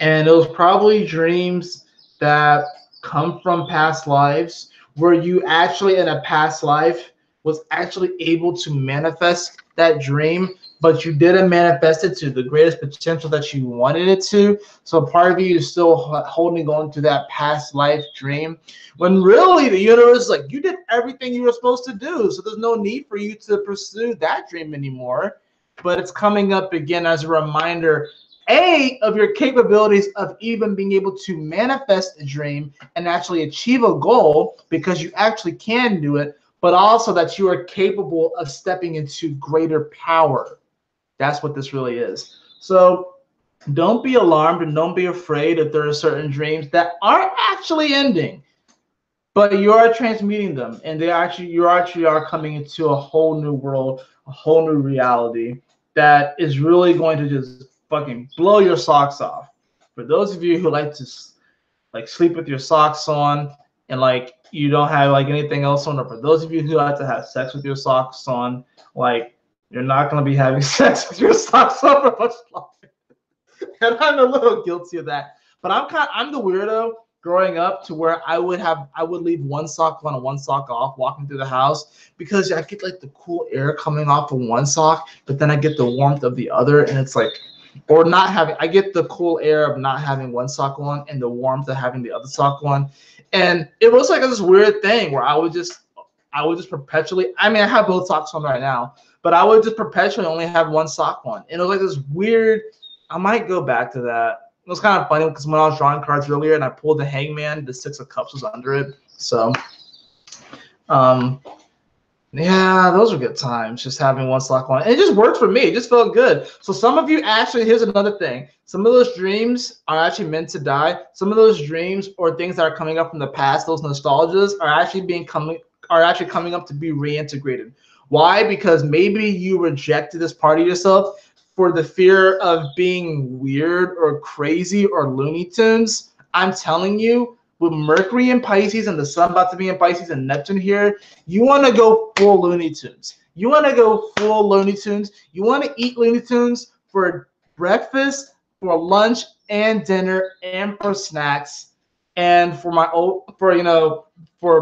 And it was probably dreams that come from past lives where you actually in a past life was actually able to manifest that dream, but you didn't manifest it to the greatest potential that you wanted it to. So part of you is still holding on to that past life dream when really the universe is like, you did everything you were supposed to do. So there's no need for you to pursue that dream anymore. But it's coming up again as a reminder of your capabilities of even being able to manifest a dream and actually achieve a goal because you actually can do it, but also that you are capable of stepping into greater power. That's what this really is. So don't be alarmed and don't be afraid if there are certain dreams that are actually ending, but you are transmuting them, and you actually are coming into a whole new world, a whole new reality that is really going to just fucking blow your socks off. For those of you who like to like sleep with your socks on and like you don't have like anything else on, or for those of you who like to have sex with your socks on, like you're not going to be having sex with your socks on for much longer. And I'm a little guilty of that. But I'm the weirdo growing up to where I would leave one sock on and one sock off walking through the house because I get like the cool air coming off of one sock, but then I get the warmth of the other, and it's like, or not having, I get the cool air of not having one sock on and the warmth of having the other sock on. And it was like this weird thing where I would just perpetually, I mean, I have both socks on right now, but I would just perpetually only have one sock on. And it was like this weird, I might go back to that. It was kind of funny because when I was drawing cards earlier and I pulled the Hangman, the Six of Cups was under it. So, yeah, those were good times, just having one sock on. And it just worked for me. It just felt good. So some of you actually, here's another thing. Some of those dreams are actually meant to die. Some of those dreams or things that are coming up from the past, those nostalgias, are actually coming up to be reintegrated. Why? Because maybe you rejected this part of yourself for the fear of being weird or crazy or Looney Tunes. I'm telling you, with Mercury in Pisces and the sun about to be in Pisces and Neptune here, you want to go full Looney Tunes. You want to go full Looney Tunes. You want to eat Looney Tunes for breakfast, for lunch and dinner, and for snacks, and for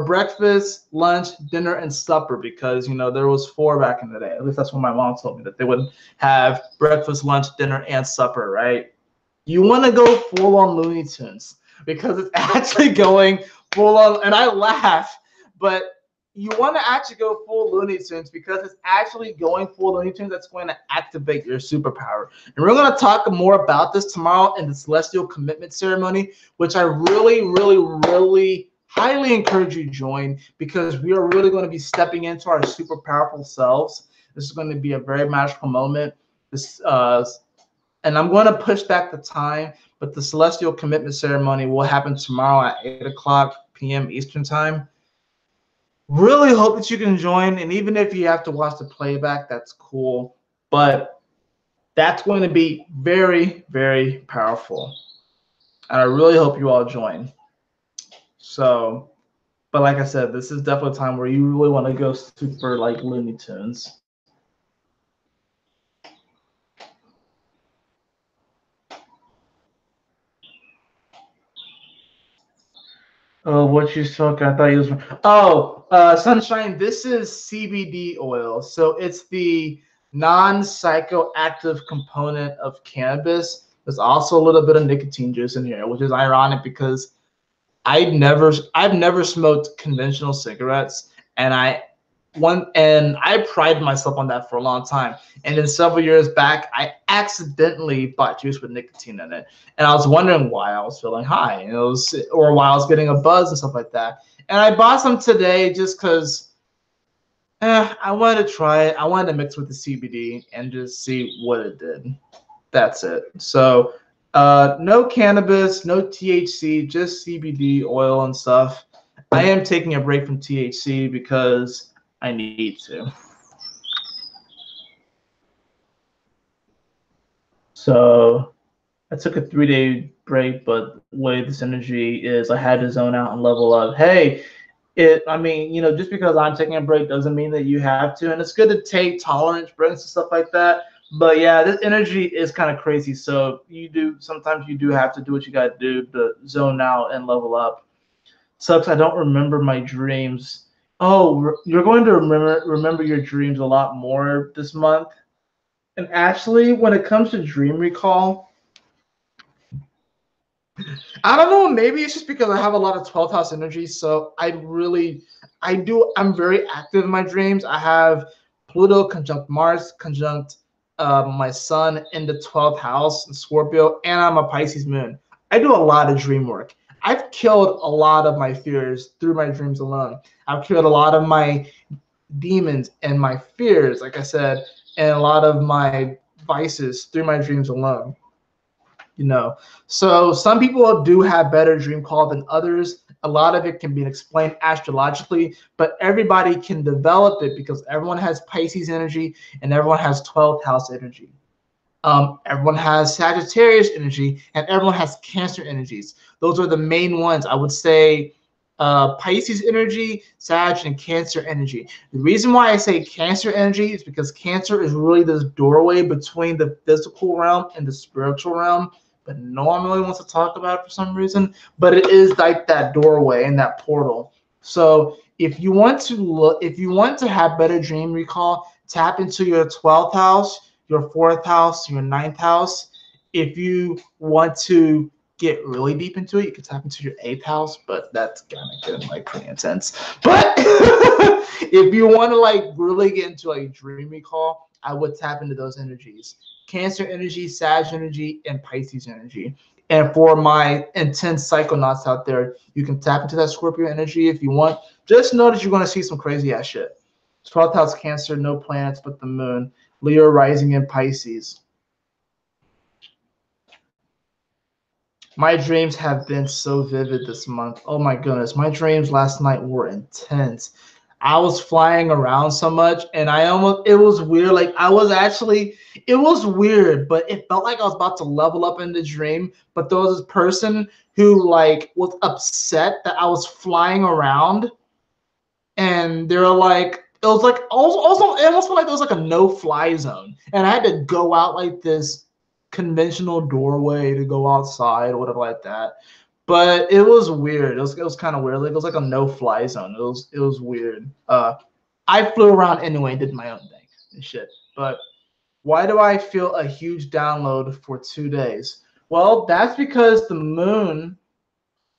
breakfast, lunch, dinner, and supper, because there was 4 back in the day. At least that's what my mom told me, that they would have breakfast, lunch, dinner, and supper, right? You want to go full on Looney Tunes because it's actually going full on, and I laugh, but you want to actually go full Looney Tunes because it's actually going full Looney Tunes that's going to activate your superpower. And we're going to talk more about this tomorrow in the Celestial Commitment Ceremony, which I really, really, really highly encourage you to join, because we are really going to be stepping into our super powerful selves. This is going to be a very magical moment. And I'm going to push back the time, but the Celestial Commitment Ceremony will happen tomorrow at 8:00 p.m. Eastern Time. Really hope that you can join, and even if you have to watch the playback, that's cool. But that's going to be very, very powerful. And I really hope you all join. So, but like I said, this is definitely a time where you really want to go super like Looney Tunes. Oh, what you smoking? I thought you was. Oh, Sunshine. This is CBD oil, so it's the non-psychoactive component of cannabis. There's also a little bit of nicotine juice in here, which is ironic because I've never smoked conventional cigarettes, and I pride myself on that for a long time. And then several years back, I accidentally bought juice with nicotine in it, and I was wondering why I was feeling high, or why I was getting a buzz and stuff like that. And I bought some today just because I wanted to try it. I wanted to mix with the CBD and just see what it did. That's it. So no cannabis, no THC, just CBD oil and stuff. I am taking a break from THC because I need to. So I took a 3-day break, but the way this energy is, I had to zone out and level up. Hey, just because I'm taking a break doesn't mean that you have to. And it's good to take tolerance breaks and stuff like that. But yeah, this energy is kind of crazy. So sometimes you do have to do what you got to do to zone out and level up. Sucks, I don't remember my dreams. Oh, you're going to remember your dreams a lot more this month. And actually, when it comes to dream recall, I don't know, maybe it's just because I have a lot of 12th house energy. So I'm very active in my dreams. I have Pluto conjunct Mars, conjunct my sun in the 12th house in Scorpio, and I'm a Pisces moon. I do a lot of dream work. I've killed a lot of my fears through my dreams alone. I've killed a lot of my demons and my fears, like I said, and a lot of my vices through my dreams alone. So some people do have better dream call than others. A lot of it can be explained astrologically, but everybody can develop it because everyone has Pisces energy and everyone has 12th house energy. Everyone has Sagittarius energy and everyone has Cancer energies. Those are the main ones. I would say Pisces energy, Sag, and Cancer energy. The reason why I say Cancer energy is because Cancer is really this doorway between the physical realm and the spiritual realm, but no one really wants to talk about it for some reason. But it is like that doorway and that portal. So if you want to have better dream recall, tap into your 12th house, your 4th house, your 9th house. If you want to get really deep into it, you can tap into your 8th house, but that's kind of getting like pretty intense. But if you want to really get into dream recall, I would tap into those energies. Cancer energy, Sag energy, and Pisces energy. And for my intense psychonauts out there, you can tap into that Scorpio energy if you want. Just know that you're going to see some crazy ass shit. 12th house Cancer, no planets but the moon. Leo rising in Pisces. My dreams have been so vivid this month. Oh my goodness. My dreams last night were intense. I was flying around so much and it was weird. It was weird, but it felt like I was about to level up in the dream. But there was this person who was upset that I was flying around, and they were like, it was like also it almost felt like there was like a no-fly zone, and I had to go out like this conventional doorway to go outside or whatever like that. But it was weird. It was kind of weird. It was like a no-fly zone. It was weird. I flew around anyway and did my own thing and shit. But why do I feel a huge download for 2 days? Well, that's because the moon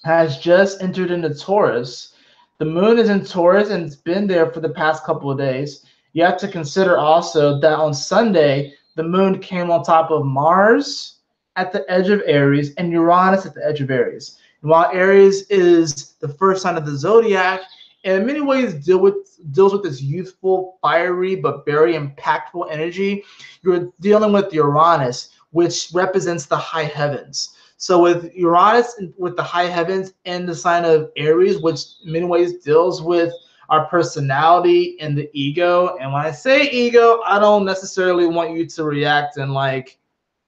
has just entered into Taurus. The moon is in Taurus and it's been there for the past couple of days. You have to consider also that on Sunday, the moon came on top of Mars at the edge of Aries and Uranus at the edge of Aries. And while Aries is the first sign of the zodiac, and in many ways deals with this youthful, fiery, but very impactful energy, you're dealing with Uranus, which represents the high heavens. So with Uranus, with the high heavens and the sign of Aries, which in many ways deals with our personality and the ego. And when I say ego, I don't necessarily want you to react and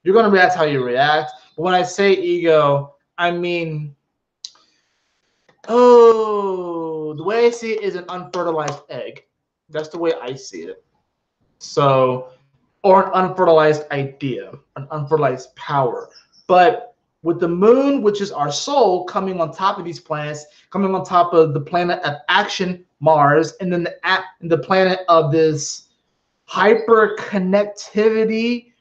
you're going to react how you react. But when I say ego, I mean, the way I see it is an unfertilized egg. That's the way I see it. So, or an unfertilized idea, an unfertilized power. But with the moon, which is our soul, coming on top of these planets, coming on top of the planet of action, Mars, and then the planet of this hyperconnectivity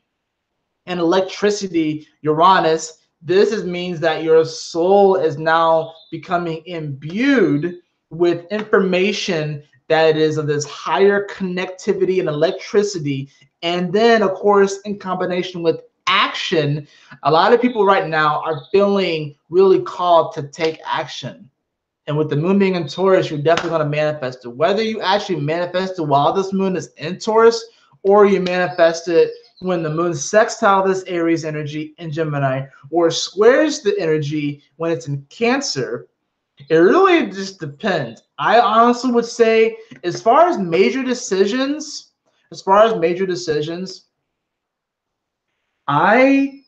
and electricity, Uranus. This means that your soul is now becoming imbued with information that is of this higher connectivity and electricity. And then, of course, in combination with action, a lot of people right now are feeling really called to take action. And with the moon being in Taurus, you're definitely going to manifest it. Whether you actually manifest it while this moon is in Taurus, or you manifest it when the moon sextile this Aries energy in Gemini, or squares the energy when it's in Cancer, it really just depends. I honestly would say, as far as major decisions, I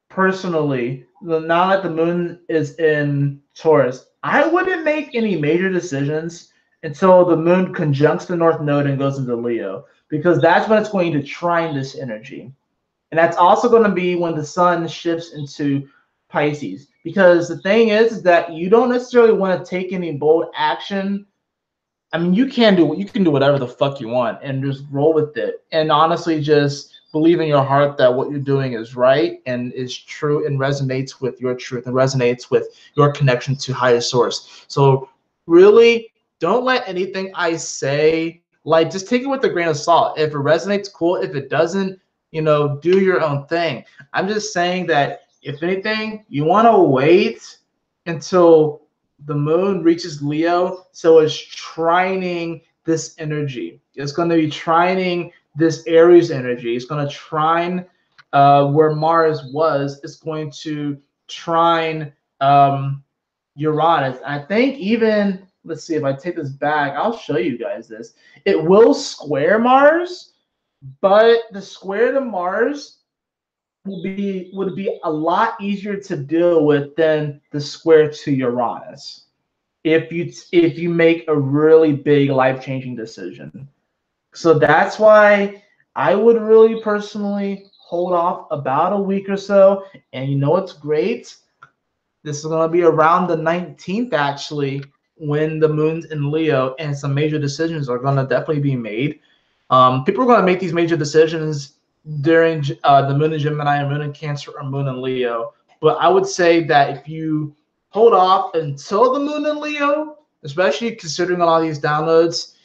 personally, now that the moon is in Taurus, I wouldn't make any major decisions until the moon conjuncts the North Node and goes into Leo, because that's when it's going to trine this energy. And that's also going to be when the sun shifts into Pisces. Because the thing is that you don't necessarily want to take any bold action. I mean, you can do whatever the fuck you want and just roll with it. And honestly, just believe in your heart that what you're doing is right and is true and resonates with your truth and resonates with your connection to higher source. So really, don't let anything I say, like, just take it with a grain of salt. If it resonates, cool. If it doesn't, do your own thing. I'm just saying that if anything, you want to wait until the moon reaches Leo, so it's trining this energy. It's going to be trining this Aries energy. It's going to trine where Mars was. It's going to trine Uranus. I think even, let's see, if I take this back, I'll show you guys this. It will square Mars, but the square to Mars would be a lot easier to deal with than the square to Uranus if you make a really big life-changing decision. So that's why I would really personally hold off about a week or so. And you know what's great? This is going to be around the 19th, actually, when the moon's in Leo, and some major decisions are going to definitely be made. People are going to make these major decisions during the moon in Gemini, moon in Cancer, or moon in Leo. But I would say that if you hold off until the moon in Leo, especially considering a lot of these downloads,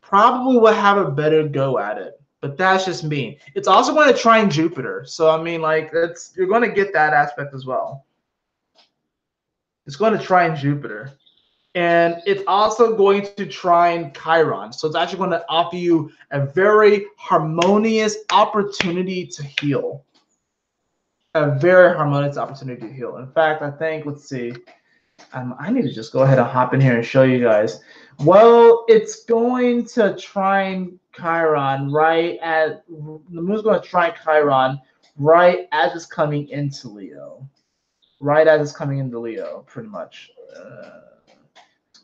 probably will have a better go at it. But that's just me. It's also going to trine Jupiter. So, I mean, like, you're going to get that aspect as well. It's going to trine Jupiter. And it's also going to trine Chiron. So it's actually going to offer you a very harmonious opportunity to heal. A very harmonious opportunity to heal. In fact, I think, let's see. I need to just go ahead and hop in here and show you guys. Well, it's going to trine Chiron right at, the moon's going to trine Chiron right as it's coming into Leo. Right as it's coming into Leo, pretty much.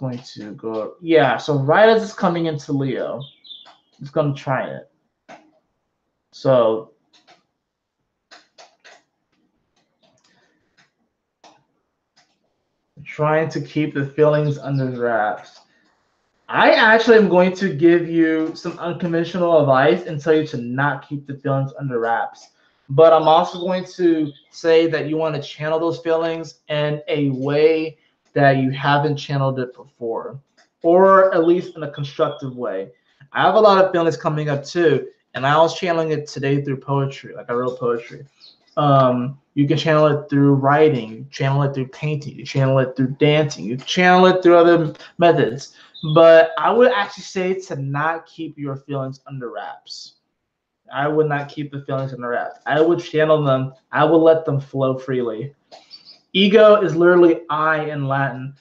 Going to go, yeah, so right as it's coming into Leo, it's going to try it. So trying to keep the feelings under wraps. I actually am going to give you some unconventional advice and tell you to not keep the feelings under wraps. But I'm also going to say that you want to channel those feelings in a way that you haven't channeled it before, or at least in a constructive way. I have a lot of feelings coming up too, and I was channeling it today through poetry, like I wrote poetry. You can channel it through writing, you channel it through painting, you channel it through dancing, you channel it through other methods. But I would actually say to not keep your feelings under wraps. I would not keep the feelings under wraps. I would channel them. I would let them flow freely. Ego is literally I in Latin.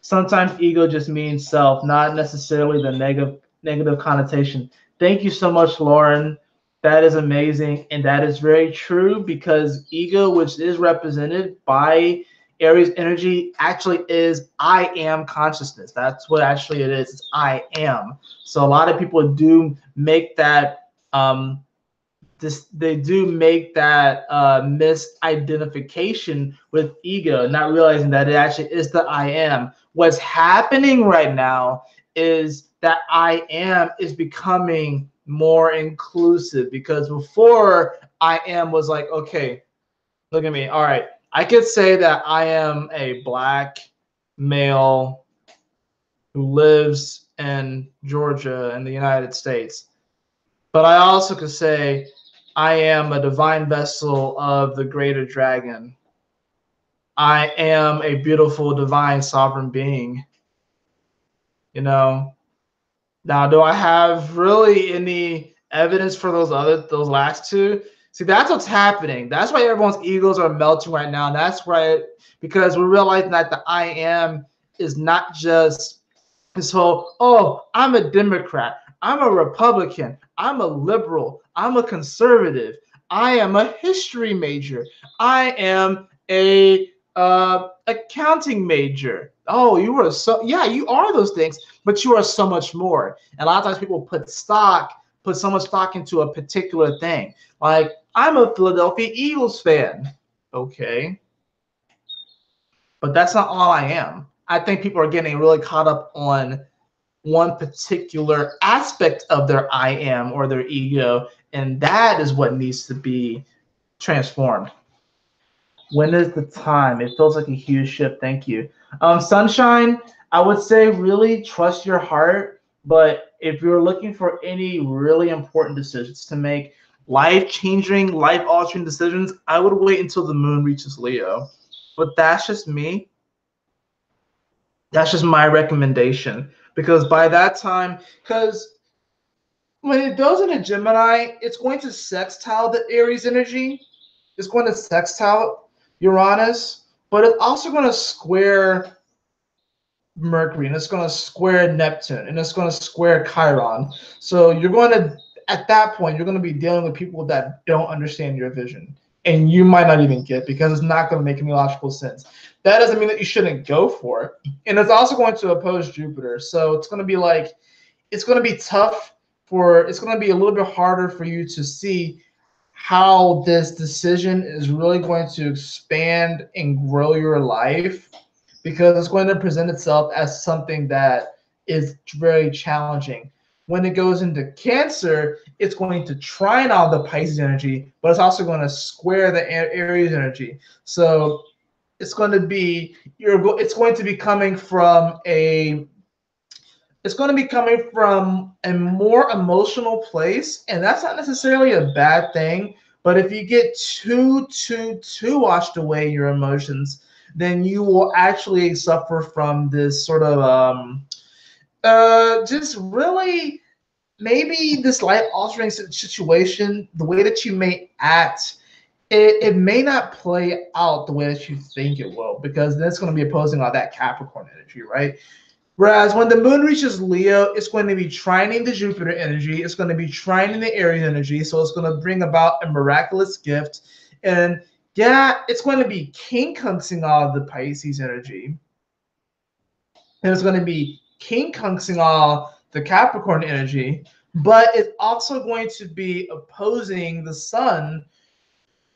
Sometimes ego just means self, not necessarily the negative connotation. Thank you so much, Lauren. That is amazing, and that is very true, because ego, which is represented by Aries energy, actually is I am consciousness. That's what actually it is. It's I am. So a lot of people do make that they do make that misidentification with ego, not realizing that it actually is the I am. What's happening right now is that I am is becoming more inclusive, because before I am was like, okay, look at me. All right, I could say that I am a black male who lives in Georgia in the United States. But I also could say I am a divine vessel of the greater dragon. I am a beautiful divine sovereign being. You know, now do I have really any evidence for those last two? See, that's what's happening. That's why everyone's egos are melting right now. That's right, because we're realizing that the I am is not just this whole, oh, I'm a Democrat, I'm a Republican, I'm a liberal, I'm a conservative, I am a history major, I am a accounting major. Oh, you are so, yeah, you are those things, but you are so much more. And a lot of times people put so much stock into a particular thing. Like, I'm a Philadelphia Eagles fan. Okay, but that's not all I am. I think people are getting really caught up on one particular aspect of their I am or their ego, and that is what needs to be transformed. When is the time? It feels like a huge shift. Thank you. Sunshine, I would say really trust your heart, but if you're looking for any really important decisions to make, life-changing, life-altering decisions, I would wait until the moon reaches Leo. But that's just me. That's just my recommendation, because by that time, because when it goes into Gemini, it's going to sextile the Aries energy. It's going to sextile Uranus, but it's also going to square Mercury, and it's going to square Neptune, and it's going to square Chiron. So you're going to, at that point, you're going to be dealing with people that don't understand your vision, and you might not even get, because it's not going to make any logical sense. That doesn't mean that you shouldn't go for it. And it's also going to oppose Jupiter. So it's going to be like, it's going to be tough it's going to be a little bit harder for you to see how this decision is really going to expand and grow your life, because it's going to present itself as something that is very challenging. When it goes into Cancer, it's going to trine all the Pisces energy, but it's also going to square the Aries energy. So it's going to be it's going to be coming from a more emotional place, and that's not necessarily a bad thing. But if you get too washed away your emotions, then you will actually suffer from this sort of just really maybe this life altering situation. The way that you may act, it may not play out the way that you think it will, because then it's going to be opposing all that Capricorn energy, right? Whereas when the moon reaches Leo, it's going to be trining the Jupiter energy. It's going to be trining the Aries energy. So it's going to bring about a miraculous gift. And yeah, it's going to be king-kunxing all of the Pisces energy. And it's going to be king-kunxing all the Capricorn energy. But it's also going to be opposing the sun,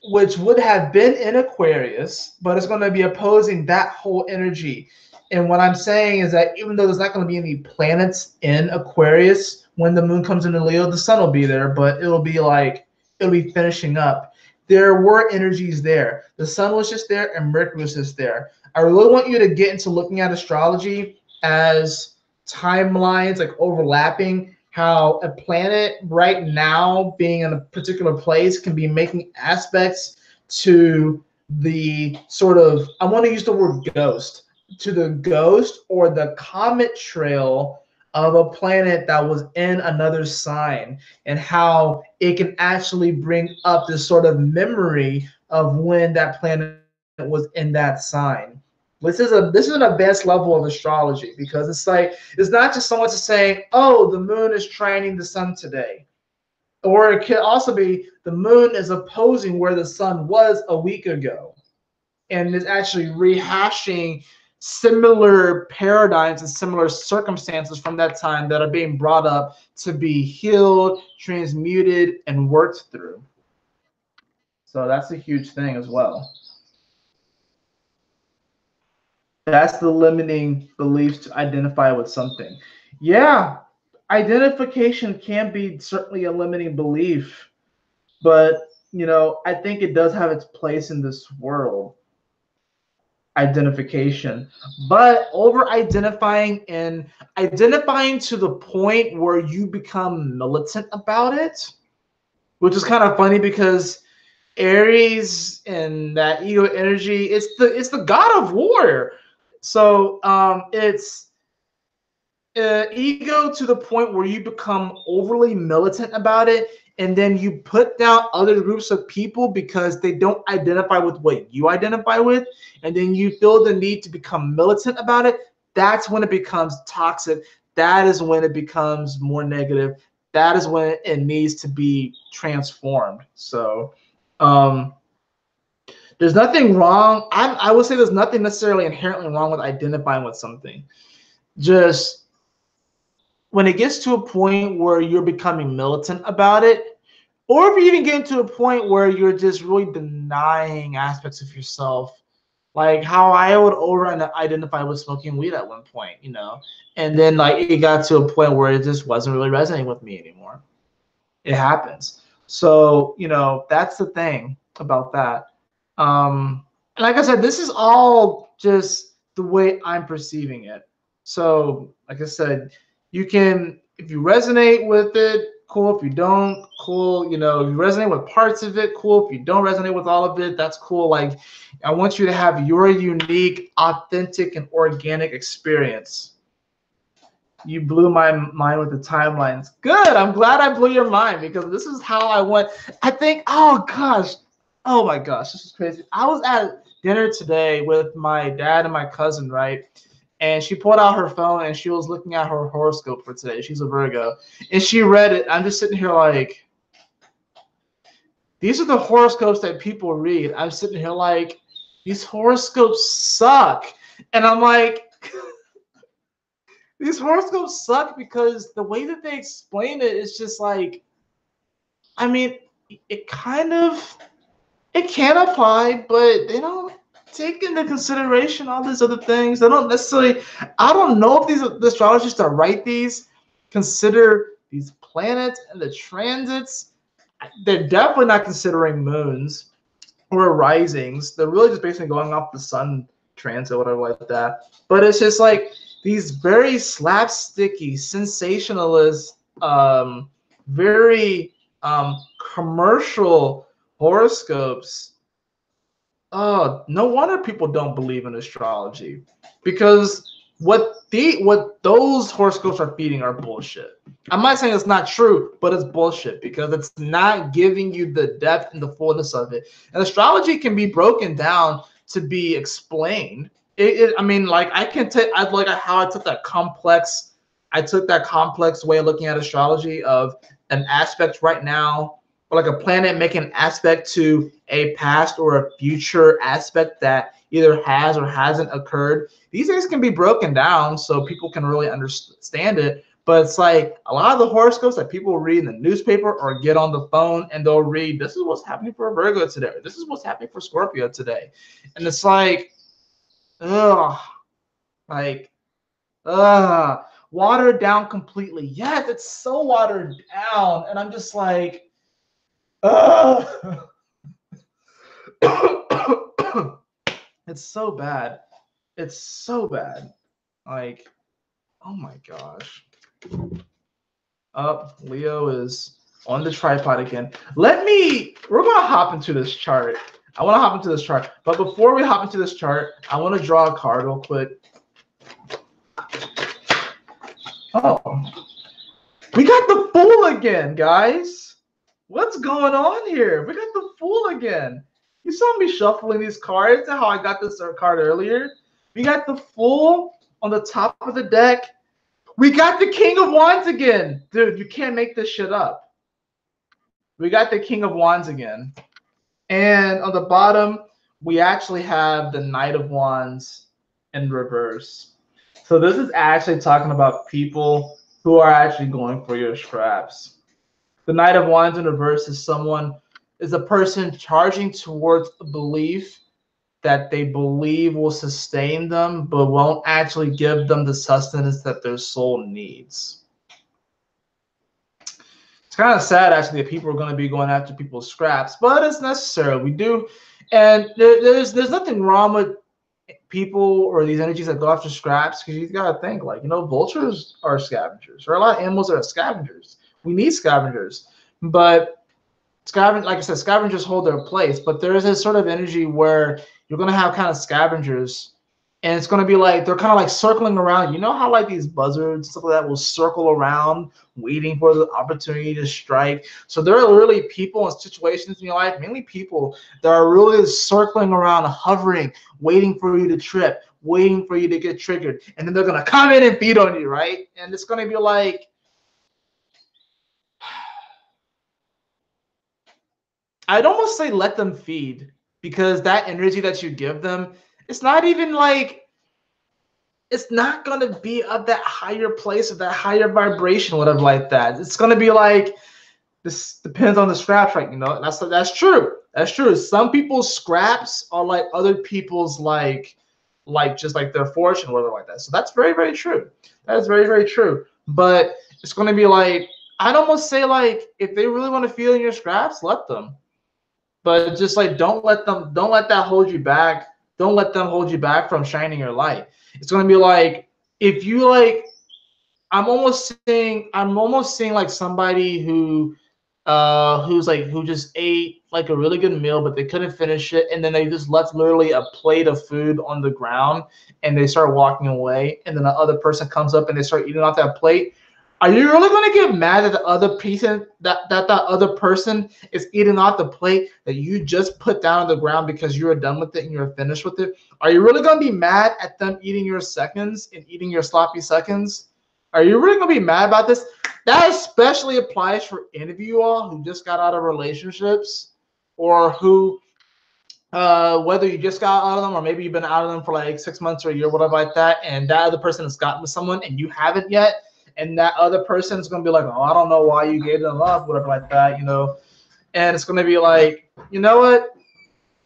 which would have been in Aquarius, but it's going to be opposing that whole energy. And what I'm saying is that even though there's not going to be any planets in Aquarius when the moon comes into Leo, the sun will be there, but it'll be finishing up. There were energies there. The sun was just there and Mercury was just there. I really want you to get into looking at astrology as timelines, like overlapping, how a planet right now being in a particular place can be making aspects to the sort of, I want to use the word ghost, to the ghost or the comet trail of a planet that was in another sign, and how it can actually bring up this sort of memory of when that planet was in that sign. This is an advanced level of astrology, because it's like, it's not just someone just saying, oh, the moon is trining the sun today. Or it could also be the moon is opposing where the sun was a week ago, and is actually rehashing similar paradigms and similar circumstances from that time that are being brought up to be healed, transmuted, and worked through. So that's a huge thing as well. That's the limiting beliefs to identify with something. Yeah, identification can be certainly a limiting belief, but I think it does have its place in this world. Identification, but over identifying and identifying to the point where you become militant about it, which is kind of funny because Aries and that ego energy, it's the god of war. So it's ego to the point where you become overly militant about it, and then you put down other groups of people because they don't identify with what you identify with, and then you feel the need to become militant about it. That's when it becomes toxic. That is when it becomes more negative. That is when it needs to be transformed. So there's nothing wrong. I would say there's nothing necessarily inherently wrong with identifying with something. Just when it gets to a point where you're becoming militant about it, or if you even get to a point where you're just really denying aspects of yourself, like how I would over identify with smoking weed at one point, and then like it got to a point where it just wasn't really resonating with me anymore. It happens. So, that's the thing about that. Like I said, this is all just the way I'm perceiving it. So, like I said, you can, if you resonate with it, cool. If you don't, cool. If you resonate with parts of it, cool. If you don't resonate with all of it, that's cool. Like, I want you to have your unique, authentic, and organic experience. You blew my mind with the timelines. Good. I'm glad I blew your mind because this is how I went. I think, oh gosh. Oh my gosh, this is crazy. I was at dinner today with my dad and my cousin, right? And she pulled out her phone and she was looking at her horoscope for today. She's a Virgo. And she read it. I'm just sitting here like, these are the horoscopes that people read. I'm sitting here like, these horoscopes suck. And I'm like, these horoscopes suck because the way that they explain it is just like, I mean, it can apply, but they don't take into consideration all these other things. They don't necessarily, I don't know if the astrologists that write these consider these planets and the transits. They're definitely not considering moons or risings. They're really just basically going off the sun transit or whatever like that. But it's just like these very slapsticky, sensationalist, very commercial horoscopes. Oh, no wonder people don't believe in astrology, because what those horoscopes are feeding are bullshit. I'm not saying it's not true, but it's bullshit because it's not giving you the depth and the fullness of it. And astrology can be broken down to be explained. I mean, like I can take, I like how I took that complex. I took that complex way of looking at astrology of an aspect right now, or like a planet making an aspect to a past or a future aspect that either has or hasn't occurred. These things can be broken down so people can really understand it. But it's like a lot of the horoscopes that people read in the newspaper or get on the phone and they'll read, this is what's happening for Virgo today. Or this is what's happening for Scorpio today. And it's like, ugh, like, watered down completely. Yes, it's so watered down. And I'm just like, ugh. It's so bad. It's so bad. Like, oh my gosh. Leo is on the tripod again. We're gonna hop into this chart. I want to hop into this chart. But before we hop into this chart, I want to draw a card real quick. Oh, we got the Fool again, guys. What's going on here? We got the Fool again. You saw me shuffling these cards and how I got this card earlier. We got the Fool on the top of the deck. We got the King of Wands again. Dude, you can't make this shit up. We got the King of Wands again. And on the bottom, we actually have the Knight of Wands in reverse. So this is actually talking about people who are actually going for your scraps. The Knight of Wands in reverse is a person charging towards a belief that they believe will sustain them, but won't actually give them the sustenance that their soul needs. It's kind of sad actually that people are going to be going after people's scraps, but it's necessary. We do, and there's nothing wrong with people or these energies that go after scraps, because you got to think, like, vultures are scavengers. There are a lot of animals that are scavengers. We need scavengers, but like I said, scavengers hold their place. But there is this sort of energy where you're going to have kind of scavengers, and it's going to be like they're kind of like circling around. You know how like these buzzards, stuff like that, will circle around waiting for the opportunity to strike. So there are really people and situations in your life, mainly people, that are really circling around, hovering, waiting for you to trip, waiting for you to get triggered. And then they're going to come in and feed on you, right? And it's going to be like, I'd almost say let them feed, because that energy that you give them, it's not even like, it's not going to be of that higher place, of that higher vibration, whatever like that. It's going to be like, this depends on the scraps, right? That's true. That's true. Some people's scraps are like other people's just like their fortune, whatever like that. So that's very, very true. That is very, very true. But it's going to be like, I'd almost say, like, if they really want to feel in your scraps, let them. But just like, don't let that hold you back. Don't let them hold you back from shining your light. It's going to be like, if you like, I'm almost seeing like somebody who just ate like a really good meal, but they couldn't finish it, and then they just left literally a plate of food on the ground, and they start walking away, and then the other person comes up and they start eating off that plate. Are you really going to get mad at the other person, that other person is eating off the plate that you just put down on the ground because you were done with it and you're finished with it? Are you really going to be mad at them eating your seconds and eating your sloppy seconds? Are you really going to be mad about this? That especially applies for any of you all who just got out of relationships, or who, whether you just got out of them or maybe you've been out of them for like 6 months or a year, whatever like that, and that other person has gotten with someone and you haven't yet, and that other person is going to be like, oh, I don't know why you gave them up, whatever like that, and it's going to be like, you know what?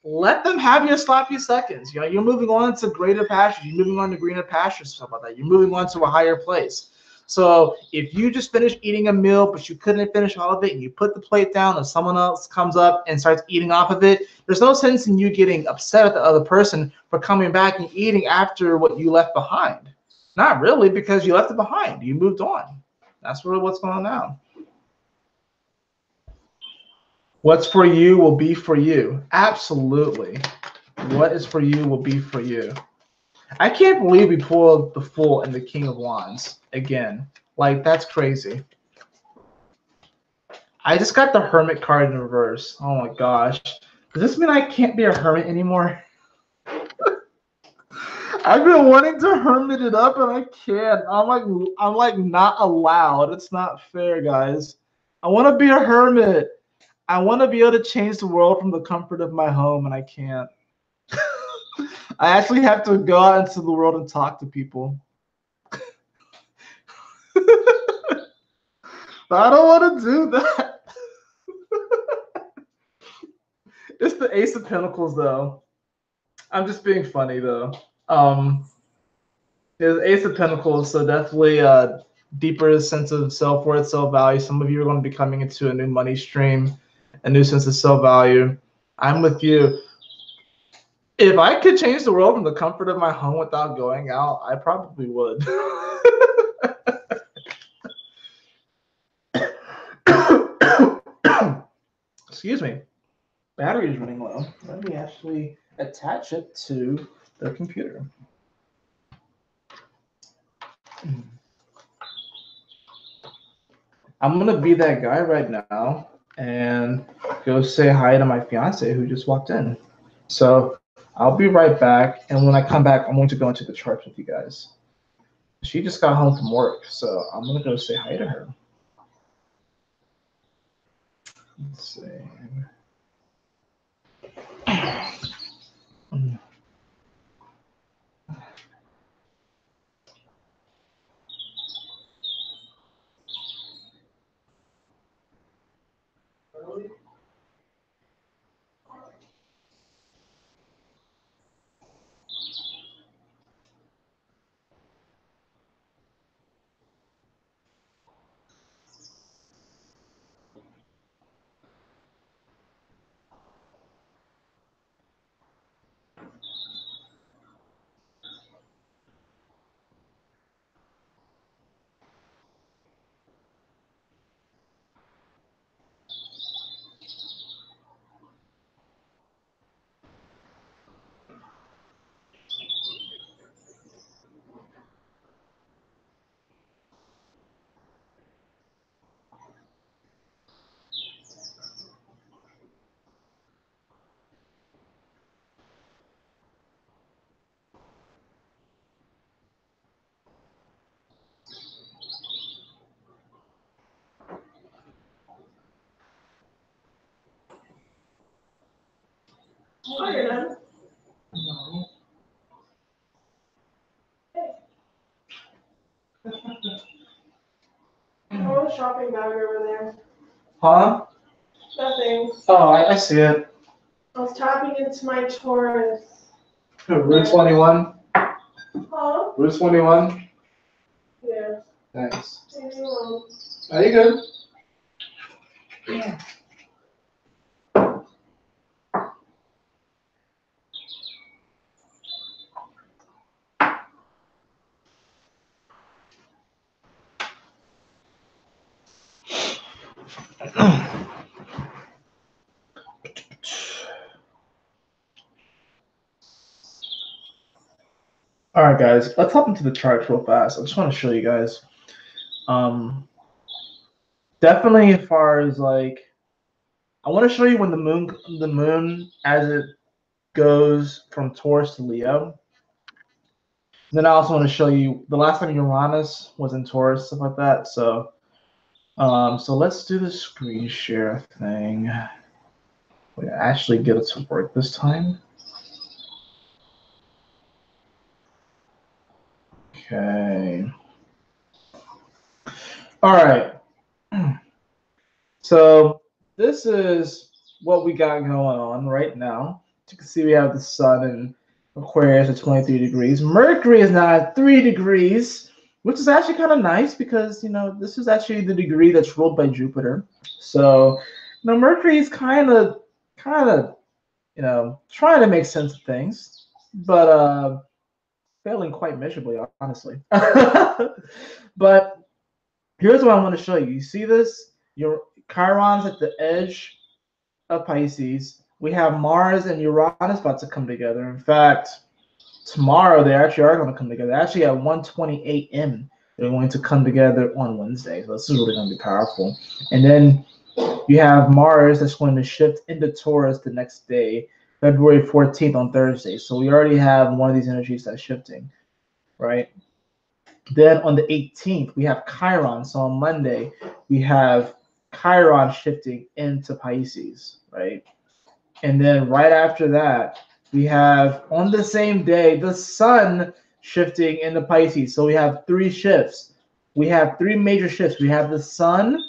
Let them have your sloppy seconds. You're moving on to greater pastures. You're moving on to greener pastures, stuff like that. You're moving on to a higher place. So if you just finished eating a meal, but you couldn't finish all of it, and you put the plate down, and someone else comes up and starts eating off of it, there's no sense in you getting upset at the other person for coming back and eating after what you left behind. Not really, because you left it behind. You moved on. That's really what's going on now. What's for you will be for you. Absolutely. What is for you will be for you. I can't believe we pulled the Fool and the King of Wands again. Like, that's crazy. I just got the Hermit card in reverse. Oh my gosh. Does this mean I can't be a hermit anymore? I've been wanting to hermit it up and I can't. I'm like not allowed. It's not fair, guys. I want to be a hermit. I want to be able to change the world from the comfort of my home, and I can't. I actually have to go out into the world and talk to people. But I don't want to do that. It's the Ace of Pentacles, though. I'm just being funny, though. It's Ace of Pentacles, so definitely a deeper sense of self-worth, self-value. Some of you are going to be coming into a new money stream, a new sense of self-value. I'm with you. If I could change the world from the comfort of my home without going out, I probably would. Excuse me. Battery is running low. Let me actually attach it to the computer. I'm going to be that guy right now and go say hi to my fiance who just walked in. So I'll be right back. And when I come back, I'm going to go into the charts with you guys. She just got home from work, so I'm going to go say hi to her. Let's see. little shopping bag over there. Huh? Nothing. Oh, I see it. I was tapping into my Taurus. Route 21. Huh? Route 21. Yeah. Thanks. Anyone. Are you good? Yeah. All right, guys, let's hop into the charts real fast. I just want to show you guys. Definitely as far as like, I want to show you when the moon as it goes from Taurus to Leo. Then I also want to show you the last time Uranus was in Taurus, stuff like that. So, so let's do the screen share thing. We actually get it to work this time. Okay. All right. So this is what we got going on right now. As you can see, we have the sun in Aquarius at 23 degrees. Mercury is now at 3 degrees, which is actually kind of nice because, you know, this is actually the degree that's ruled by Jupiter. So, you know, Mercury is kind of, you know, trying to make sense of things, but failing quite miserably, honestly. But here's what I want to show you. You see this? Your Chiron's at the edge of Pisces. We have Mars and Uranus about to come together. In fact, tomorrow they actually are going to come together. Actually, at 1:20 a.m. they're going to come together on Wednesday. So this is really going to be powerful. And then you have Mars that's going to shift into Taurus the next day, February 14th on Thursday. So we already have one of these energies that's shifting, right? Then on the 18th, we have Chiron. So on Monday, we have Chiron shifting into Pisces, right? And then right after that, we have on the same day, the sun shifting into Pisces. So we have 3 shifts. We have 3 major shifts. We have the sun,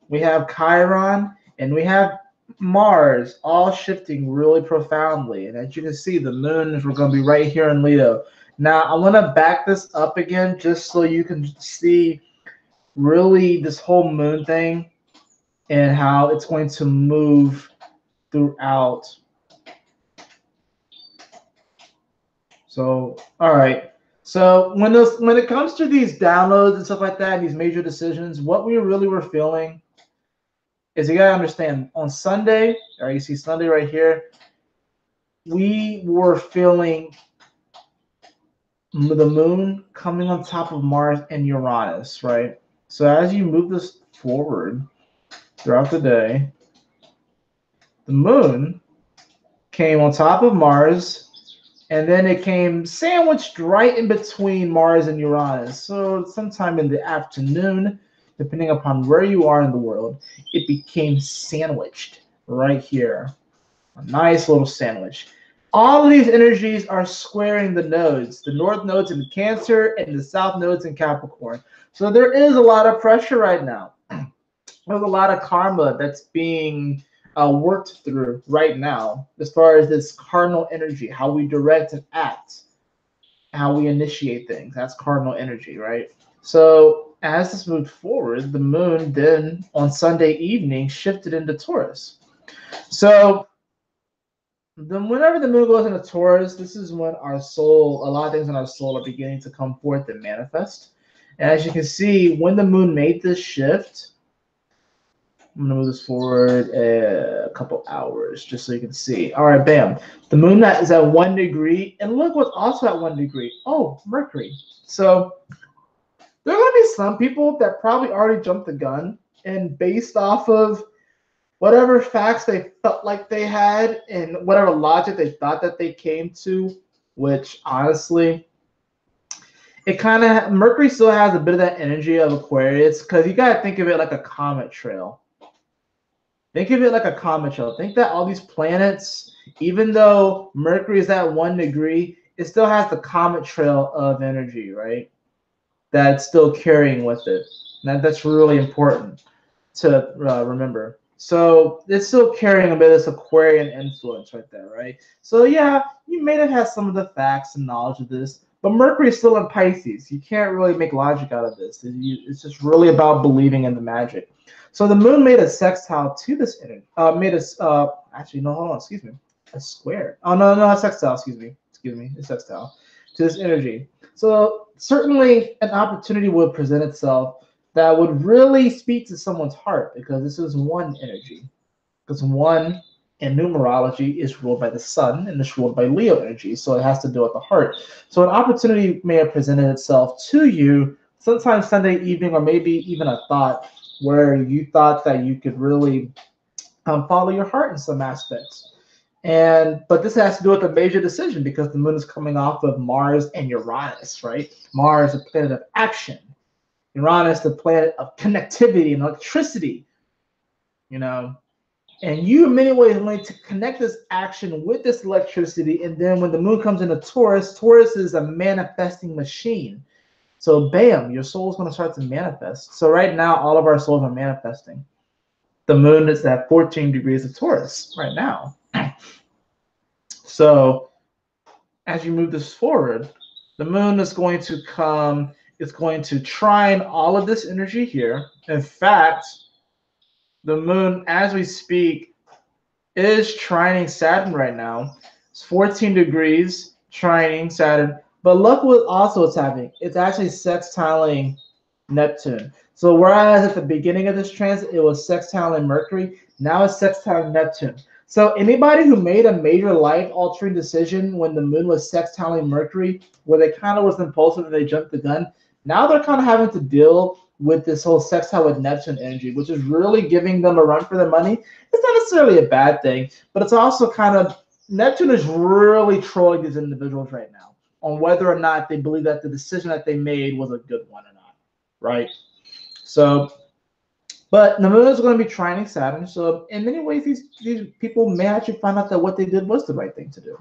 we have Chiron, and we have Mars all shifting really profoundly. And as you can see, the moon is going to be right here in Leo. Now, I want to back this up again just so you can see really this whole moon thing and how it's going to move throughout. So, all right. So when it comes to these downloads and stuff like that, these major decisions, what we really were feeling is you gotta understand on Sunday, or you see Sunday right here, we were feeling the moon coming on top of Mars and Uranus, right? So as you move this forward throughout the day, the moon came on top of Mars, and then it came sandwiched right in between Mars and Uranus. So sometime in the afternoon, depending upon where you are in the world, it became sandwiched right here. A nice little sandwich. All of these energies are squaring the nodes, the north nodes in Cancer and the south nodes in Capricorn. So there is a lot of pressure right now. There's a lot of karma that's being worked through right now as far as this cardinal energy, how we direct and act, how we initiate things. That's cardinal energy, right? So as this moved forward, the moon then on Sunday evening shifted into Taurus. So then whenever the moon goes into Taurus, this is when our soul, a lot of things in our soul are beginning to come forth and manifest. And as you can see, when the moon made this shift, I'm gonna move this forward a couple hours just so you can see. All right, bam. The moon that is at 1 degree, and look what's also at 1 degree. Oh, Mercury. So there are gonna be some people that probably already jumped the gun, and based off of whatever facts they felt like they had and whatever logic they thought that they came to, which honestly, it kind of Mercury still has a bit of that energy of Aquarius because you gotta think of it like a comet trail. Think of it like a comet trail. Think that all these planets, even though Mercury is at 1 degree, it still has the comet trail of energy, right? That's still carrying with it. That's really important to remember. So it's still carrying a bit of this Aquarian influence right there, right? So yeah, you may have had some of the facts and knowledge of this, but Mercury is still in Pisces. You can't really make logic out of this. It's just really about believing in the magic. So the moon made a sextile to this energy. Actually, no, hold on, excuse me. A square. Oh, no, a sextile, excuse me, a sextile to this energy. So certainly an opportunity would present itself that would really speak to someone's heart, because this is one energy. Because one in numerology is ruled by the sun and is ruled by Leo energy, so it has to do with the heart. So an opportunity may have presented itself to you sometime Sunday evening, or maybe even a thought where you thought that you could really follow your heart in some aspects. But this has to do with a major decision, because the moon is coming off of Mars and Uranus, right? Mars, the planet of action. Uranus, the planet of connectivity and electricity, you know. And you, in many ways, need to connect this action with this electricity. And then when the moon comes into Taurus, Taurus is a manifesting machine. So, bam, your soul is going to start to manifest. So right now, all of our souls are manifesting. The moon is at 14 degrees of Taurus right now. So as you move this forward, the moon is going to come, it's going to trine all of this energy here. In fact, the moon, as we speak, is trining Saturn right now. It's 14 degrees trining Saturn. But look what also it's happening. It's actually sextiling Neptune. So whereas at the beginning of this transit, it was sextiling Mercury, now it's sextiling Neptune. So anybody who made a major life-altering decision when the moon was sextiling Mercury, where they kind of was impulsive and they jumped the gun, now they're kind of having to deal with this whole sextile with Neptune energy, which is really giving them a run for their money. It's not necessarily a bad thing, but it's also kind of, Neptune is really trolling these individuals right now on whether or not they believe that the decision that they made was a good one or not, right? So, but the moon is going to be trining Saturn. So in many ways, these people may actually find out that what they did was the right thing to do.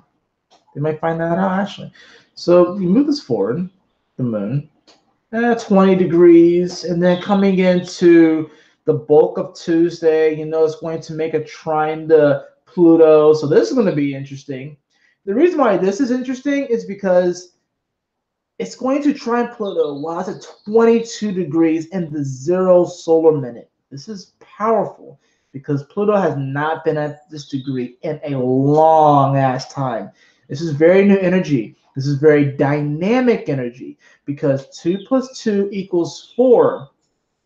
They might find that out actually. So you move this forward, the moon, 20 degrees, and then coming into the bulk of Tuesday, it's going to make a trine to Pluto. So this is going to be interesting. The reason why this is interesting is because it's going to trine Pluto while it's at 22 degrees in the 0 solar minute. This is powerful because Pluto has not been at this degree in a long ass time. This is very new energy. This is very dynamic energy because 2 + 2 = 4.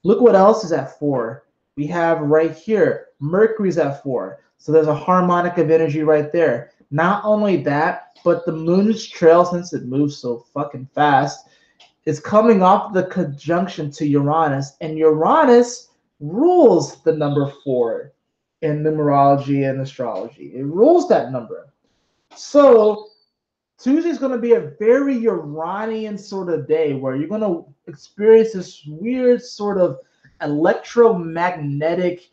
Look what else is at 4. We have right here, Mercury's at 4. So there's a harmonic of energy right there. Not only that, but the moon's trail, since it moves so fucking fast, is coming off the conjunction to Uranus, and Uranus rules the number 4 in numerology and astrology. It rules that number. So Tuesday is going to be a very Uranian sort of day where you're going to experience this weird sort of electromagnetic,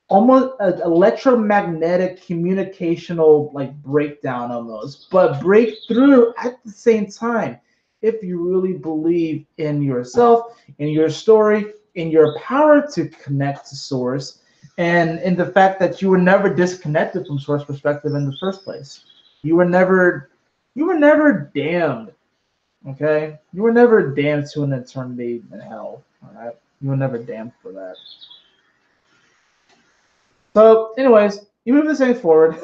almost an electromagnetic communicational like breakdown almost, but breakthrough at the same time. If you really believe in yourself, in your story, in your power to connect to source, and in the fact that you were never disconnected from source perspective in the first place. You were never damned. Okay? You were never damned to an eternity in hell. All right? You were never damned for that. So, anyways, you move this thing forward.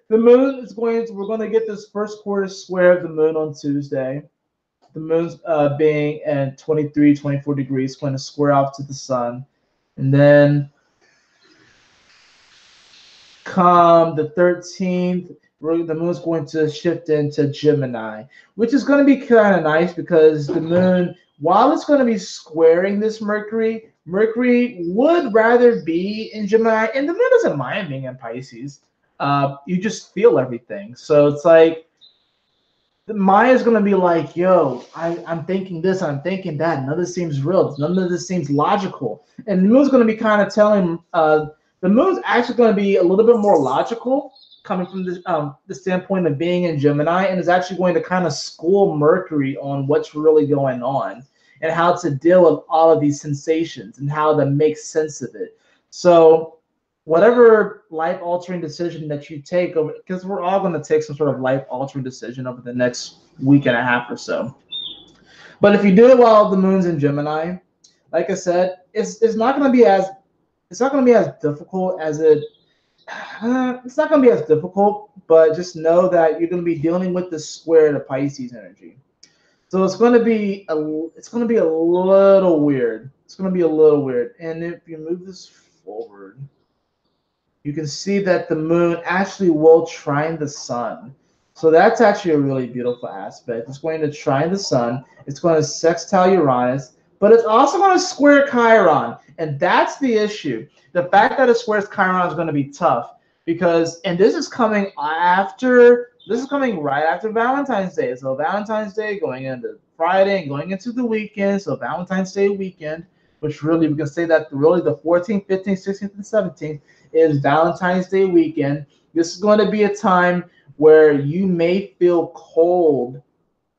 The moon is we're going to get this first quarter square of the moon on Tuesday. The moon's being at 23, 24 degrees, going to square off to the sun. And then come the 13th, the moon's going to shift into Gemini, which is going to be kind of nice because the moon, while it's going to be squaring this Mercury would rather be in Gemini, and the moon doesn't mind being in Pisces. You just feel everything. So it's like Maya's going to be like, yo, I'm thinking this, I'm thinking that. None of this seems real. None of this seems logical. And the moon's going to be kind of telling, the moon's actually going to be a little bit more logical coming from the standpoint of being in Gemini, and is actually going to kind of school Mercury on what's really going on. and how to deal with all of these sensations and how to make sense of it. So whatever life-altering decision that you take, because we're all going to take some sort of life-altering decision over the next week and a half or so. But if you do it while the moon's in Gemini, like I said, it's not going to be as difficult as it. It's not going to be as difficult, but just know that you're going to be dealing with the square to Pisces energy. So it's going to be a little weird. It's going to be a little weird. And if you move this forward, you can see that the moon actually will trine the sun. So that's actually a really beautiful aspect. It's going to trine the sun. It's going to sextile Uranus, but it's also going to square Chiron. And that's the issue. The fact that it squares Chiron is going to be tough because, and this is coming right after Valentine's Day. So Valentine's Day going into Friday and going into the weekend. So Valentine's Day weekend, which really we can say that really the 14th, 15th, 16th, and 17th is Valentine's Day weekend. This is going to be a time where you may feel cold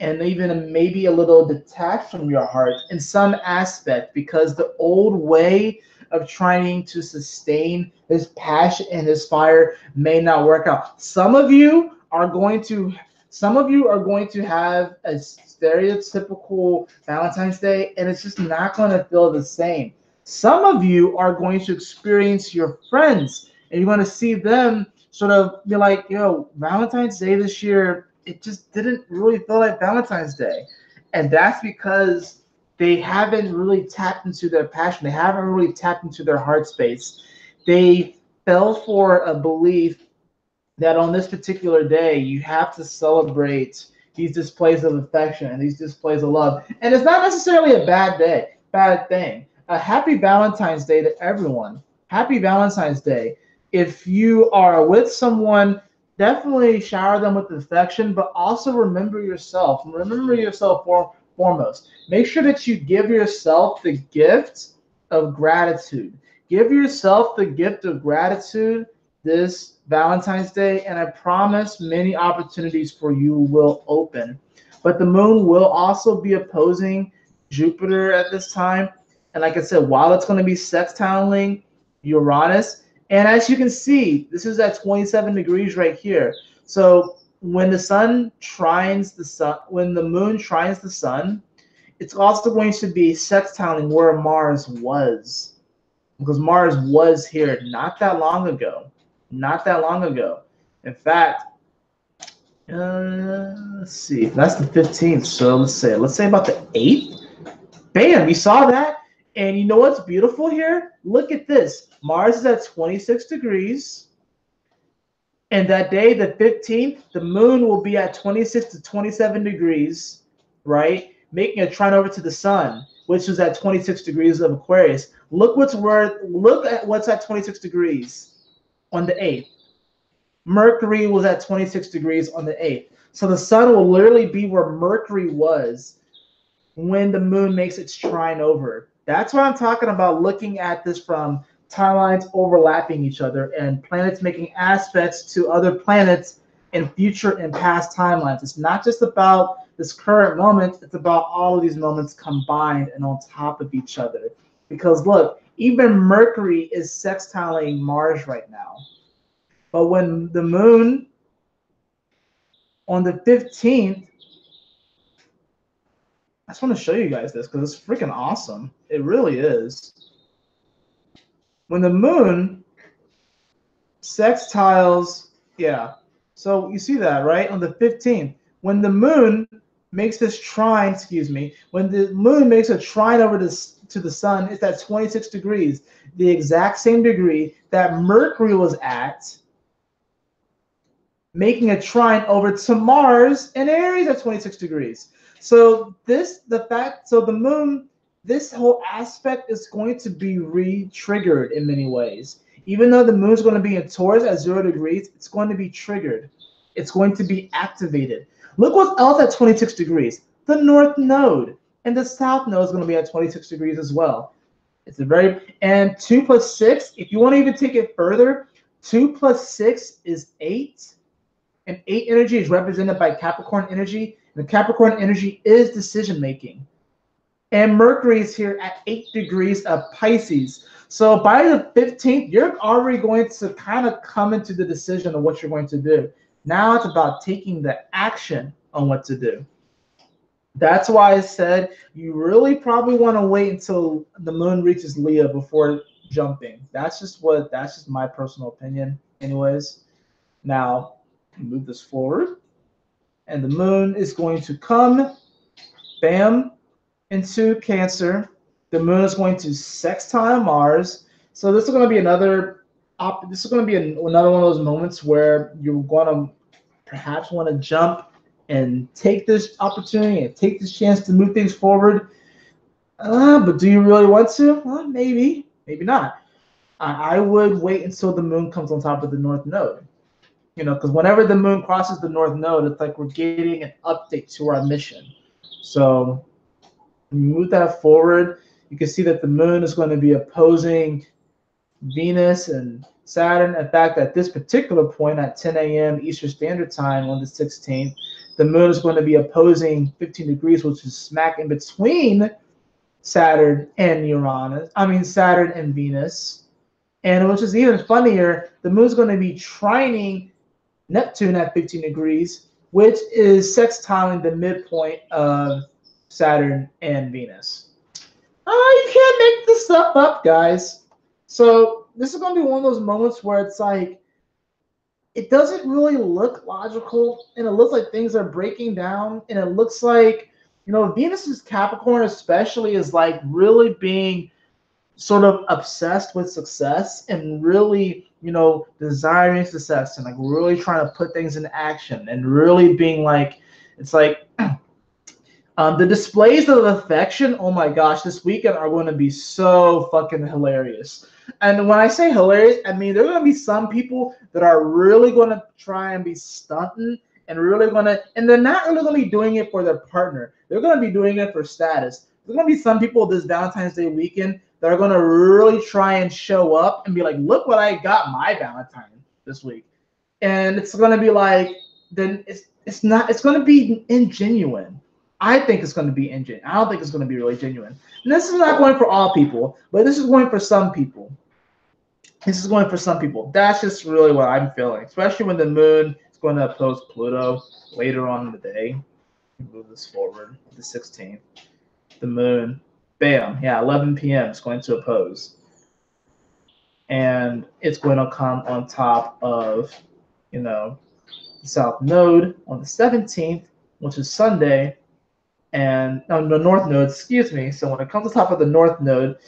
and even maybe a little detached from your heart in some aspect because the old way of trying to sustain this passion and this fire may not work out. Some of you are going to have a stereotypical Valentine's Day and it's just not going to feel the same. Some of you are going to experience your friends and you're going to see them sort of be like, yo, Valentine's Day this year, it just didn't really feel like Valentine's Day. And that's because they haven't really tapped into their passion. They haven't really tapped into their heart space. They fell for a belief that on this particular day, you have to celebrate these displays of affection and these displays of love. And it's not necessarily a bad thing. A happy Valentine's Day to everyone. Happy Valentine's Day. If you are with someone, definitely shower them with affection, but also remember yourself. Remember yourself foremost. Make sure that you give yourself the gift of gratitude. Give yourself the gift of gratitude this Valentine's Day, and I promise many opportunities for you will open. But the moon will also be opposing Jupiter at this time. And like I said, while it's going to be sextiling Uranus, and as you can see, this is at 27 degrees right here. So when the sun trines the sun, when the moon trines the sun, it's also going to be sextiling where Mars was. Because Mars was here not that long ago. Not that long ago. In fact, let's see. That's the 15th. So let's say about the 8th. Bam, you saw that? And you know what's beautiful here? Look at this. Mars is at 26 degrees. And that day, the 15th, the moon will be at 26 to 27 degrees, right? Making a trine over to the sun, which is at 26 degrees of Aquarius. Look at what's at 26 degrees on the 8th. Mercury was at 26 degrees on the 8th. So the sun will literally be where Mercury was when the moon makes its trine over. That's what I'm talking about, looking at this from timelines overlapping each other and planets making aspects to other planets in future and past timelines. It's not just about this current moment, it's about all of these moments combined and on top of each other. Because look, even Mercury is sextiling Mars right now. But when the moon on the 15th, I just want to show you guys this because it's freaking awesome. It really is. When the moon sextiles, yeah. So you see that, right? On the 15th, when the moon makes this trine, when the moon makes a trine over to the sun, it's at 26 degrees, the exact same degree that Mercury was at, making a trine over to Mars and Aries at 26 degrees. So the moon, this whole aspect is going to be re-triggered in many ways. Even though the moon is going to be in Taurus at 0 degrees, it's going to be triggered. It's going to be activated. Look what else at 26 degrees. The North Node and the South Node is going to be at 26 degrees as well. And 2 plus 6, if you want to even take it further, 2 plus 6 is 8. And 8 energy is represented by Capricorn energy. And the Capricorn energy is decision making. And Mercury is here at 8 degrees of Pisces. So by the 15th, you're already going to kind of come into the decision of what you're going to do. Now it's about taking the action on what to do. That's why I said you really probably want to wait until the moon reaches Leo before jumping. That's just my personal opinion, anyways. Now, move this forward, and the moon is going to come, bam, into Cancer. The moon is going to sextile Mars. So this is going to be another another one of those moments where you're going to perhaps want to jump and take this opportunity and take this chance to move things forward. But do you really want to? Well, maybe not. I would wait until the moon comes on top of the North Node. Because whenever the moon crosses the North Node, it's like we're getting an update to our mission. So move that forward. You can see that the moon is going to be opposing Venus and Saturn. In fact, at this particular point at 10 a.m. Eastern Standard Time on the 16th, the moon is going to be opposing 15 degrees, which is smack in between Saturn and Saturn and Venus. And which is even funnier, the moon is going to be trining Neptune at 15 degrees, which is sextiling the midpoint of Saturn and Venus. You can't make this stuff up, guys. So this is going to be one of those moments where it's like, it doesn't really look logical, and it looks like things are breaking down, and it looks like, Venus's Capricorn especially is like really being sort of obsessed with success and really, desiring success and like really trying to put things into action and really being like, it's like, the displays of affection, oh my gosh, this weekend are going to be so fucking hilarious. And when I say hilarious, I mean there are going to be some people that are really going to try and be stunting and really going to, and they're not really going to be doing it for their partner. They're going to be doing it for status. There's going to be some people this Valentine's Day weekend that are going to really try and show up and be like, look what I got my Valentine this week. And it's going to be like, then it's going to be ingenuine. I think it's going to be ingenuine. I don't think it's going to be really genuine. And this is not going for all people, but this is going for some people. This is going for some people. That's just really what I'm feeling, especially when the moon is going to oppose Pluto later on in the day. Move this forward, the 16th. The moon, bam, 11 p.m. is going to oppose. And it's going to come on top of, the South Node on the 17th, which is Sunday. And the North Node, excuse me. So when it comes on top of the North Node,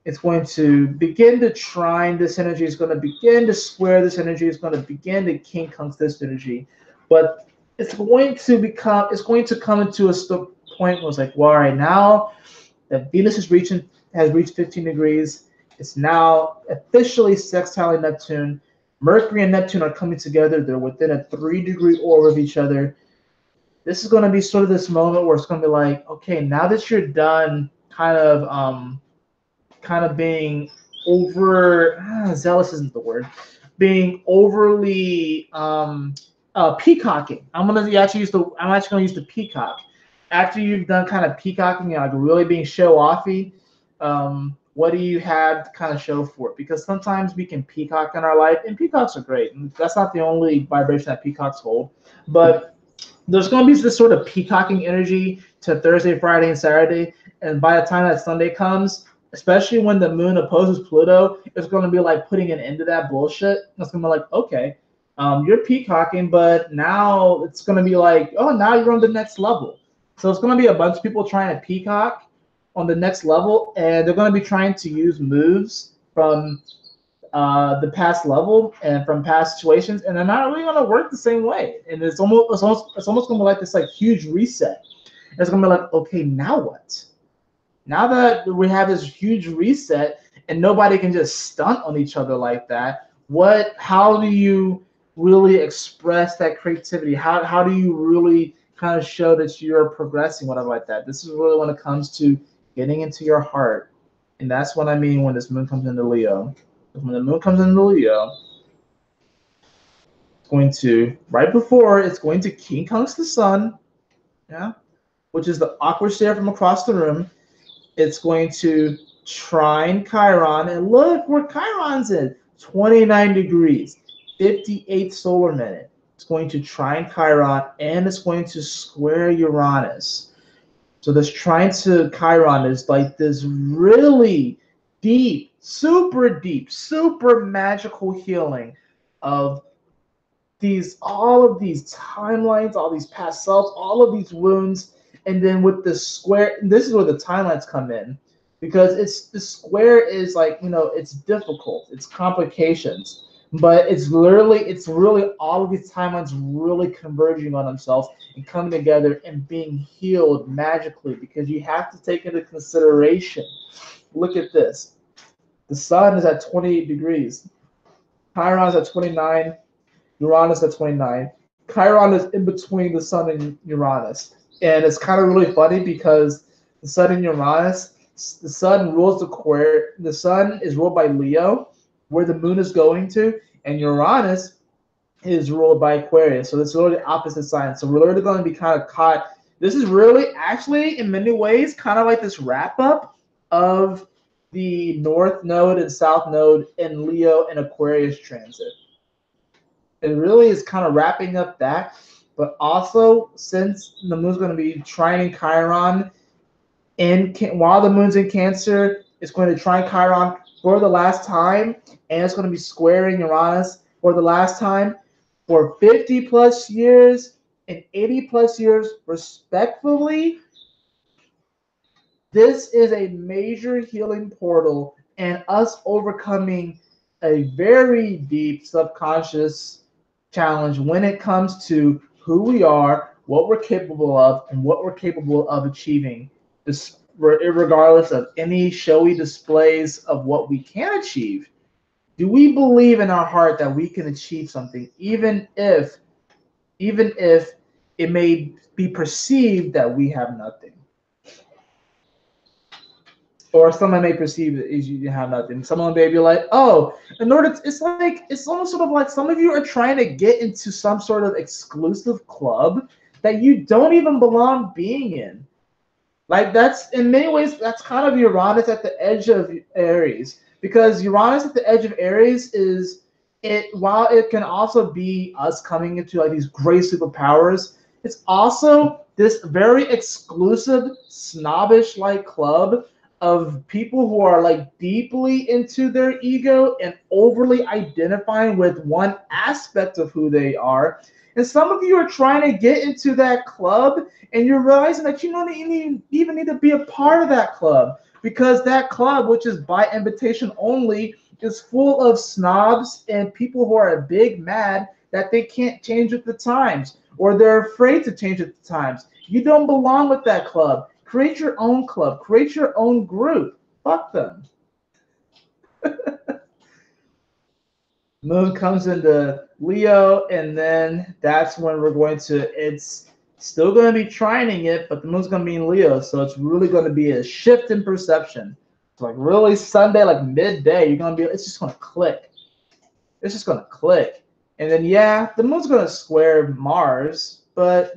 it's going to begin to trine this energy. It's going to begin to square this energy. It's going to begin to quincunx this energy. But it's going to come into a point where it's like, well, all right, now that Venus has reached 15 degrees, it's now officially sextiling Neptune. Mercury and Neptune are coming together. They're within a 3-degree orb of each other. This is going to be sort of this moment where it's going to be like, okay, now that you're done kind of being zealous isn't the word, being overly peacocking. I'm actually going to use the peacock. After you've done kind of peacocking and like really being show-offy, what do you have to kind of show for it? Because sometimes we can peacock in our life, and peacocks are great. And that's not the only vibration that peacocks hold. But there's going to be this sort of peacocking energy to Thursday, Friday, and Saturday. And by the time that Sunday comes, especially when the moon opposes Pluto, it's going to be like putting an end to that bullshit. It's going to be like, okay, you're peacocking, but now it's going to be like, oh, now you're on the next level. So it's going to be a bunch of people trying to peacock on the next level, and they're going to be trying to use moves from the past level and from past situations, and they're not really going to work the same way. And it's almost going to be like this like huge reset. It's going to be like, okay, now what? Now that we have this huge reset and nobody can just stunt on each other like that, how do you really express that creativity? How do you really kind of show that you're progressing, whatever like that? This is really when it comes to getting into your heart. And that's what I mean when this moon comes into Leo. When the moon comes into Leo, it's going to, right before, it's going to quincunx the sun, which is the awkward stare from across the room. It's going to trine Chiron, and look where Chiron's in, 29 degrees, 58 solar minute. It's going to trine Chiron, and it's going to square Uranus. So this trine to Chiron is like this really deep, super magical healing of all of these timelines, all these past selves, all of these wounds, and then with the square, this is where the timelines come in, because the square is like, it's difficult, it's complications, but it's really all of these timelines really converging on themselves and coming together and being healed magically, because you have to take into consideration, look at this, the sun is at 28 degrees, Chiron is at 29, Uranus at 29. Chiron is in between the sun and Uranus. And it's kind of really funny because the sun and Uranus, the sun rules the sun is ruled by Leo, where the moon is going to, and Uranus is ruled by Aquarius. So it's really the opposite sign. So we're literally going to be kind of caught. This is really actually in many ways kind of like this wrap up of the North Node and South Node in Leo and Aquarius transit. It really is kind of wrapping up that, but also since the moon's going to be trining Chiron, while the moon's in Cancer, it's going to trine Chiron for the last time, and it's going to be squaring Uranus for the last time for 50 plus years and 80 plus years respectively. This is a major healing portal, and us overcoming a very deep subconscious challenge when it comes to who we are, what we're capable of, and what we're capable of achieving, regardless of any showy displays of what we can achieve. Do we believe in our heart that we can achieve something, even if it may be perceived that we have nothing? Or someone may perceive that you have nothing. Someone may be like, oh, it's almost sort of like some of you are trying to get into some sort of exclusive club that you don't even belong being in. Like that's, in many ways, that's kind of Uranus at the edge of Aries. Because Uranus at the edge of Aries while it can also be us coming into like these great superpowers, it's also this very exclusive, snobbish like club of people who are like deeply into their ego and overly identifying with one aspect of who they are. And some of you are trying to get into that club, and you're realizing that you don't even need to be a part of that club, because that club, which is by invitation only, is full of snobs and people who are big mad that they can't change with the times, or they're afraid to change with the times. You don't belong with that club. Create your own club. Create your own group. Fuck them. Moon comes into Leo, and then that's when it's still going to be trining it, but the moon's going to be in Leo, so it's really going to be a shift in perception. It's like really Sunday, like midday, it's just going to click. It's just going to click. And then, yeah, the moon's going to square Mars, but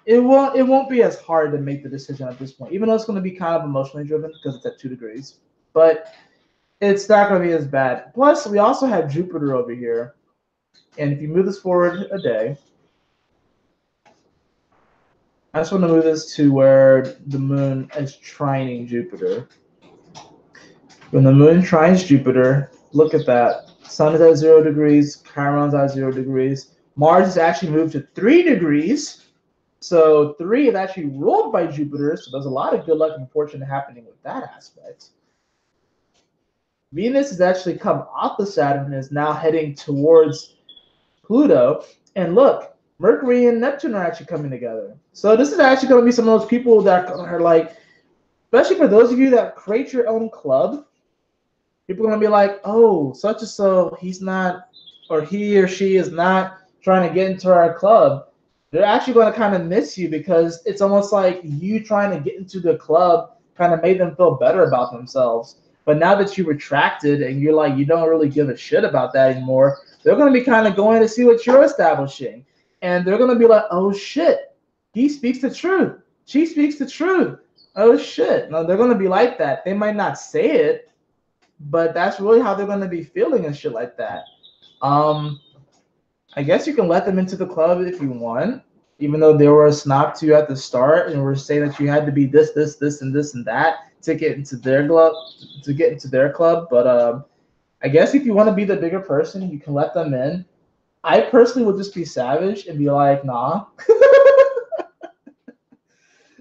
it won't be as hard to make the decision at this point, even though it's going to be kind of emotionally driven because it's at 2 degrees. But it's not going to be as bad. Plus, we also have Jupiter over here. And if you move this forward a day, I just want to move this to where the moon is trining Jupiter. When the moon trines Jupiter, look at that. Sun is at 0 degrees, Chiron's at 0 degrees. Mars is actually moved to 3 degrees. So 3 is actually ruled by Jupiter, so there's a lot of good luck and fortune happening with that aspect. Venus has actually come off the Saturn and is now heading towards Pluto. And look, Mercury and Neptune are actually coming together. So this is actually going to be some of those people that are like, especially for those of you that create your own club, people are going to be like, oh, such and so, he's not, or he or she is not trying to get into our club. They're actually going to kind of miss you, because it's almost like you trying to get into the club kind of made them feel better about themselves. But now that you retracted and you're like, you don't really give a shit about that anymore, they're going to be kind of going to see what you're establishing. And they're going to be like, oh shit, he speaks the truth. She speaks the truth. Oh shit. No, they're gonna be like that. They might not say it, but that's really how they're gonna be feeling and shit like that. Um, I guess you can let them into the club if you want, even though they were a snob to you at the start and were saying that you had to be this, and this and that to get into their club, But I guess if you want to be the bigger person, you can let them in. I personally would just be savage and be like, nah.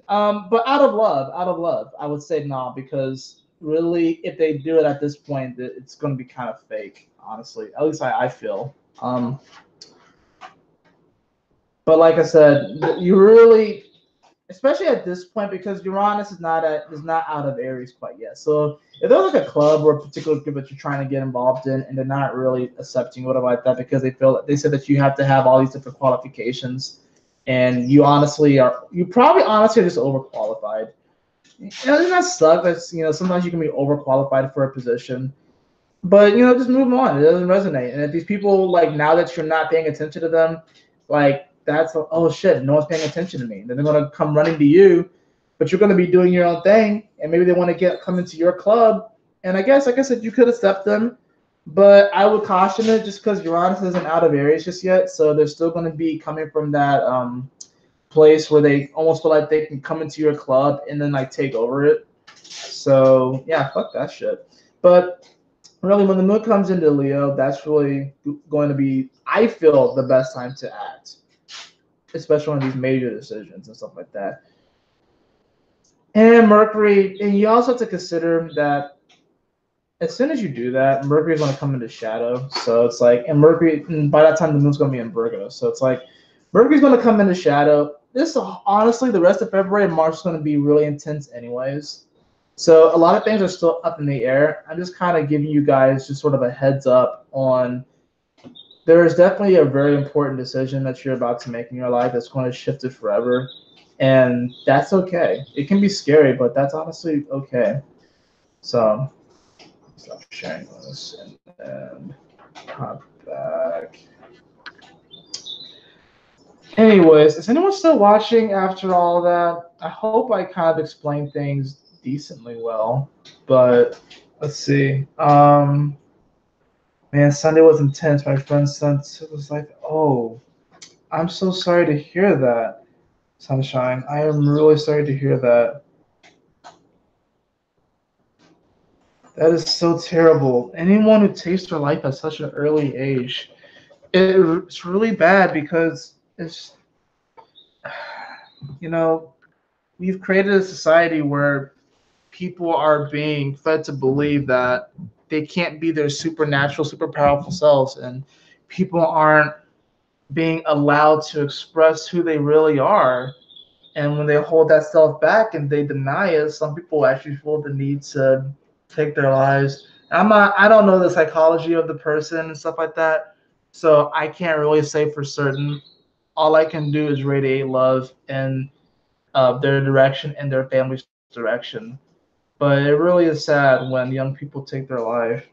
But out of love, I would say nah, because really, if they do it at this point, it's going to be kind of fake, honestly. At least I feel. But like I said, you really, especially at this point, because Uranus is not out of Aries quite yet. So if there's like a club or a particular group that you're trying to get involved in, and they're not really accepting whatever like that because they said that you have to have all these different qualifications, and you probably honestly are just overqualified. Doesn't that suck? That's sometimes you can be overqualified for a position, but just move on. It doesn't resonate. And if these people like now that you're not paying attention to them, like that's oh shit, no one's paying attention to me. Then they're gonna come running to you, but you're gonna be doing your own thing, and maybe they want to come into your club. And I guess, like I said, you could accept them, but I would caution it just because Uranus isn't out of Aries just yet, so they're still gonna be coming from that place where they almost feel like they can come into your club and then like take over it. So yeah, fuck that shit. But really, when the moon comes into Leo, that's really going to be, I feel, the best time to act, especially on these major decisions and stuff like that. And Mercury, and you also have to consider that as soon as you do that, Mercury is going to come into shadow. So it's like, and Mercury, and by that time, the moon's going to be in Virgo. So it's like, Mercury's going to come into shadow. This, honestly, the rest of February and March is going to be really intense, anyways. So a lot of things are still up in the air. I'm just kind of giving you guys just sort of a heads up on there is definitely a very important decision that you're about to make in your life that's going to shift it forever. And that's okay. It can be scary, but that's honestly okay. So stop sharing this and hop back. Anyways, is anyone still watching after all that? I hope I kind of explained things decently well, but let's see. Man, Sunday was intense. My friend's son was like, "Oh, I'm so sorry to hear that, Sunshine. I am really sorry to hear that. That is so terrible. Anyone who takes their life at such an early age, it's really bad because it's, we've created a society where people are being fed to believe that they can't be their supernatural, super powerful selves, and people aren't being allowed to express who they really are. And when they hold that self back and they deny it, some people actually feel the need to take their lives. I don't know the psychology of the person and stuff like that, so I can't really say for certain. All I can do is radiate love in their direction and their family's direction. But it really is sad when young people take their life.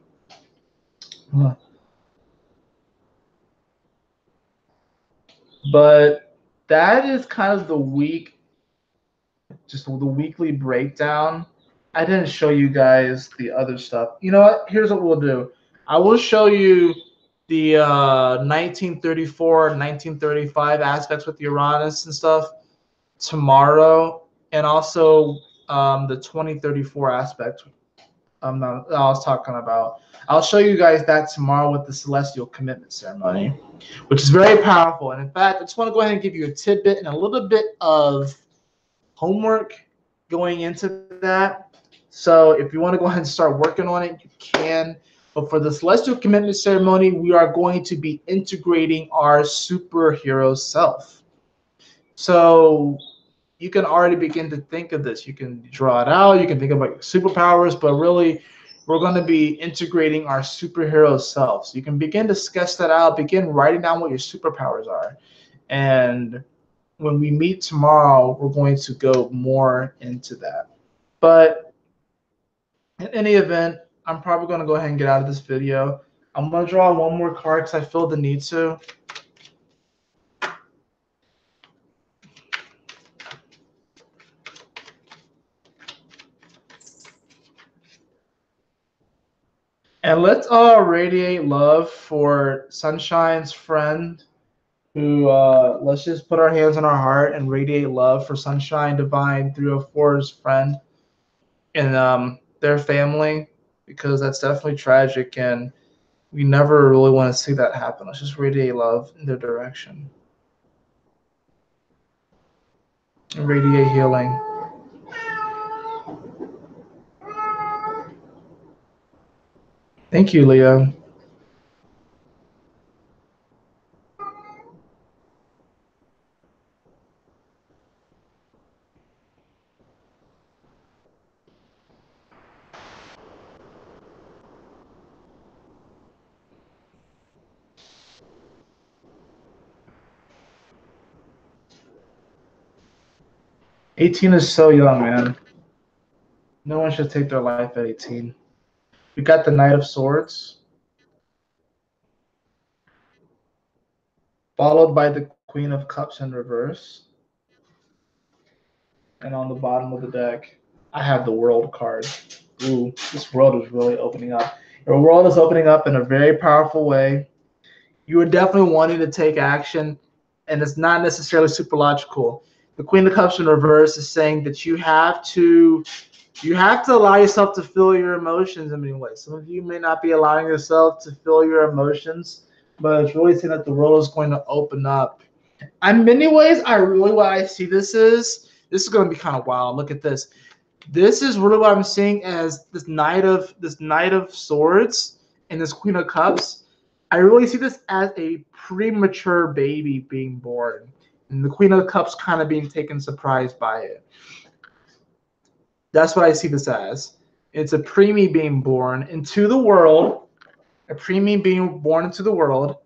But that is kind of just the weekly breakdown. I didn't show you guys the other stuff. You know what? Here's what we'll do. I will show you the 1934, 1935 aspects with Uranus and stuff tomorrow, and also the 2034 aspect I was talking about. I'll show you guys that tomorrow with the celestial commitment ceremony, which is very powerful. And in fact, I just want to go ahead and give you a tidbit and a little bit of homework going into that. So if you want to go ahead and start working on it, you can. But for the celestial commitment ceremony, we are going to be integrating our superhero self. So you can already begin to think of this. You can draw it out. You can think about your superpowers, but really, we're going to be integrating our superhero self. So you can begin to sketch that out. Begin writing down what your superpowers are. And when we meet tomorrow, we're going to go more into that. But in any event, I'm probably going to go ahead and get out of this video. I'm going to draw one more card because I feel the need to. And let's all radiate love for Sunshine's friend who, let's just put our hands on our heart and radiate love for Sunshine Divine 304's friend and their family, because that's definitely tragic and we never really want to see that happen. Let's just radiate love in their direction. And radiate healing. Thank you, Leo. '18 is so young, man. No one should take their life at 18. We got the Knight of Swords, followed by the Queen of Cups in reverse. And on the bottom of the deck, I have the World card. Ooh, this world is really opening up. Your world is opening up in a very powerful way. You are definitely wanting to take action, and it's not necessarily super logical. The Queen of Cups in reverse is saying that you have to allow yourself to feel your emotions in many ways. Some of you may not be allowing yourself to feel your emotions, but it's really saying that the world is going to open up. In many ways, what I see this is going to be kind of wild. Look at this. This is really what I'm seeing as this Knight of Swords and this Queen of Cups. I really see this as a premature baby being born, and the Queen of Cups kind of being taken surprised by it. That's what I see this as. It's a preemie being born into the world, a preemie being born into the world,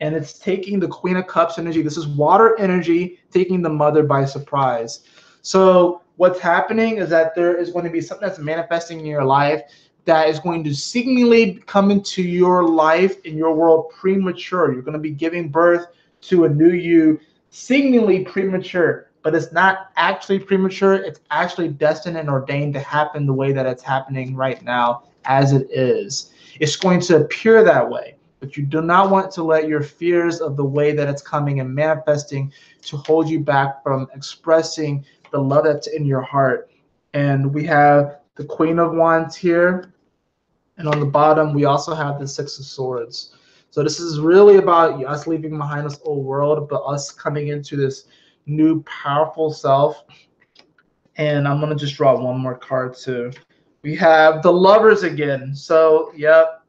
and it's taking the Queen of Cups energy. This is water energy taking the mother by surprise. So what's happening is that there is going to be something that's manifesting in your life that is going to seemingly come into your life in your world premature. You're going to be giving birth to a new you, seemingly premature, but it's not actually premature. It's actually destined and ordained to happen the way that it's happening right now as it is. It's going to appear that way, but you do not want to let your fears of the way that it's coming and manifesting to hold you back from expressing the love that's in your heart. And we have the Queen of Wands here. And on the bottom, we also have the Six of Swords. So this is really about us leaving behind this old world, but us coming into this new powerful self. And I'm going to just draw one more card too. We have the Lovers again. So, yep.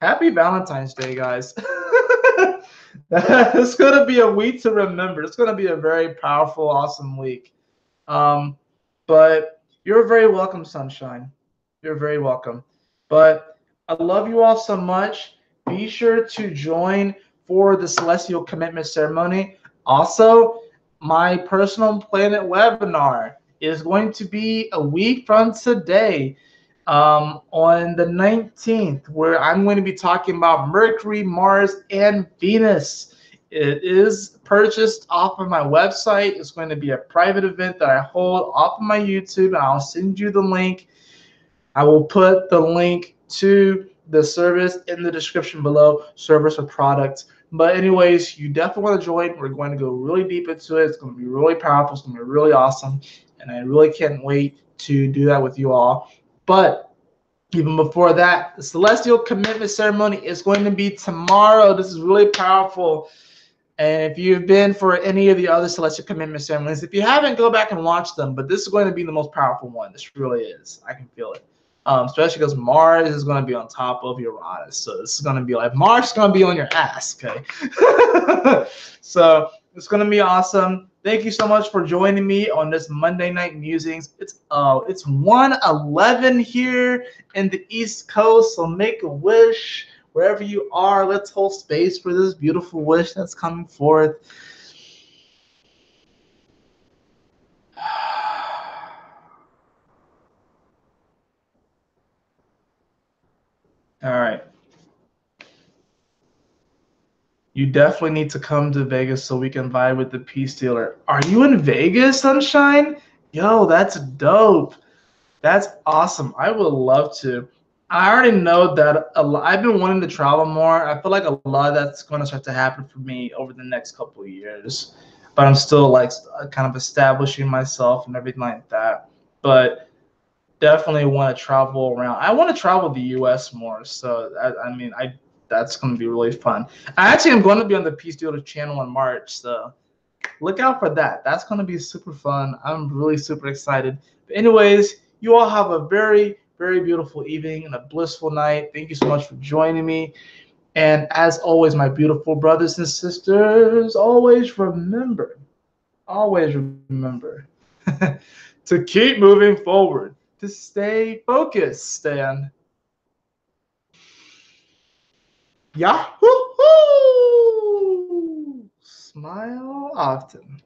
Happy Valentine's Day, guys. It's going to be a week to remember. It's going to be a very powerful, awesome week. But you're very welcome, Sunshine. You're very welcome. But I love you all so much. Be sure to join for the Celestial Commitment Ceremony. Also, my personal planet webinar is going to be a week from today, on the 19th, where I'm going to be talking about Mercury, Mars, and Venus. It is purchased off of my website. It's going to be a private event that I hold off of my YouTube, and I'll send you the link. I will put the link to the service in the description below, service or product. But anyways, you definitely want to join. We're going to go really deep into it. It's going to be really powerful. It's going to be really awesome. And I really can't wait to do that with you all. But even before that, the Celestial Commitment Ceremony is going to be tomorrow. This is really powerful. And if you've been for any of the other Celestial Commitment Ceremonies, if you haven't, go back and watch them. But this is going to be the most powerful one. This really is. I can feel it. Especially because Mars is going to be on top of Uranus. So this is going to be like, Mars is going to be on your ass, okay? So it's going to be awesome. Thank you so much for joining me on this Monday Night Musings. It's 1:11 here in the East Coast, so make a wish. Wherever you are, let's hold space for this beautiful wish that's coming forth. All right. You definitely need to come to Vegas so we can vibe with the Peace Dealer. Are you in Vegas, Sunshine? Yo, that's dope. That's awesome. I would love to. I already know that I've been wanting to travel more. I feel like a lot of that's going to start to happen for me over the next couple of years. But I'm still like kind of establishing myself and everything like that. But definitely want to travel around. I want to travel the U.S. more. So I mean, that's going to be really fun. I actually am going to be on the Peace Dealer channel in March. So look out for that. That's going to be super fun. I'm really super excited. But anyways, you all have a very, very beautiful evening and a blissful night. Thank you so much for joining me. And as always, my beautiful brothers and sisters, always remember to keep moving forward, to stay focused, and Yahoo! Smile often.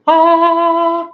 Ah!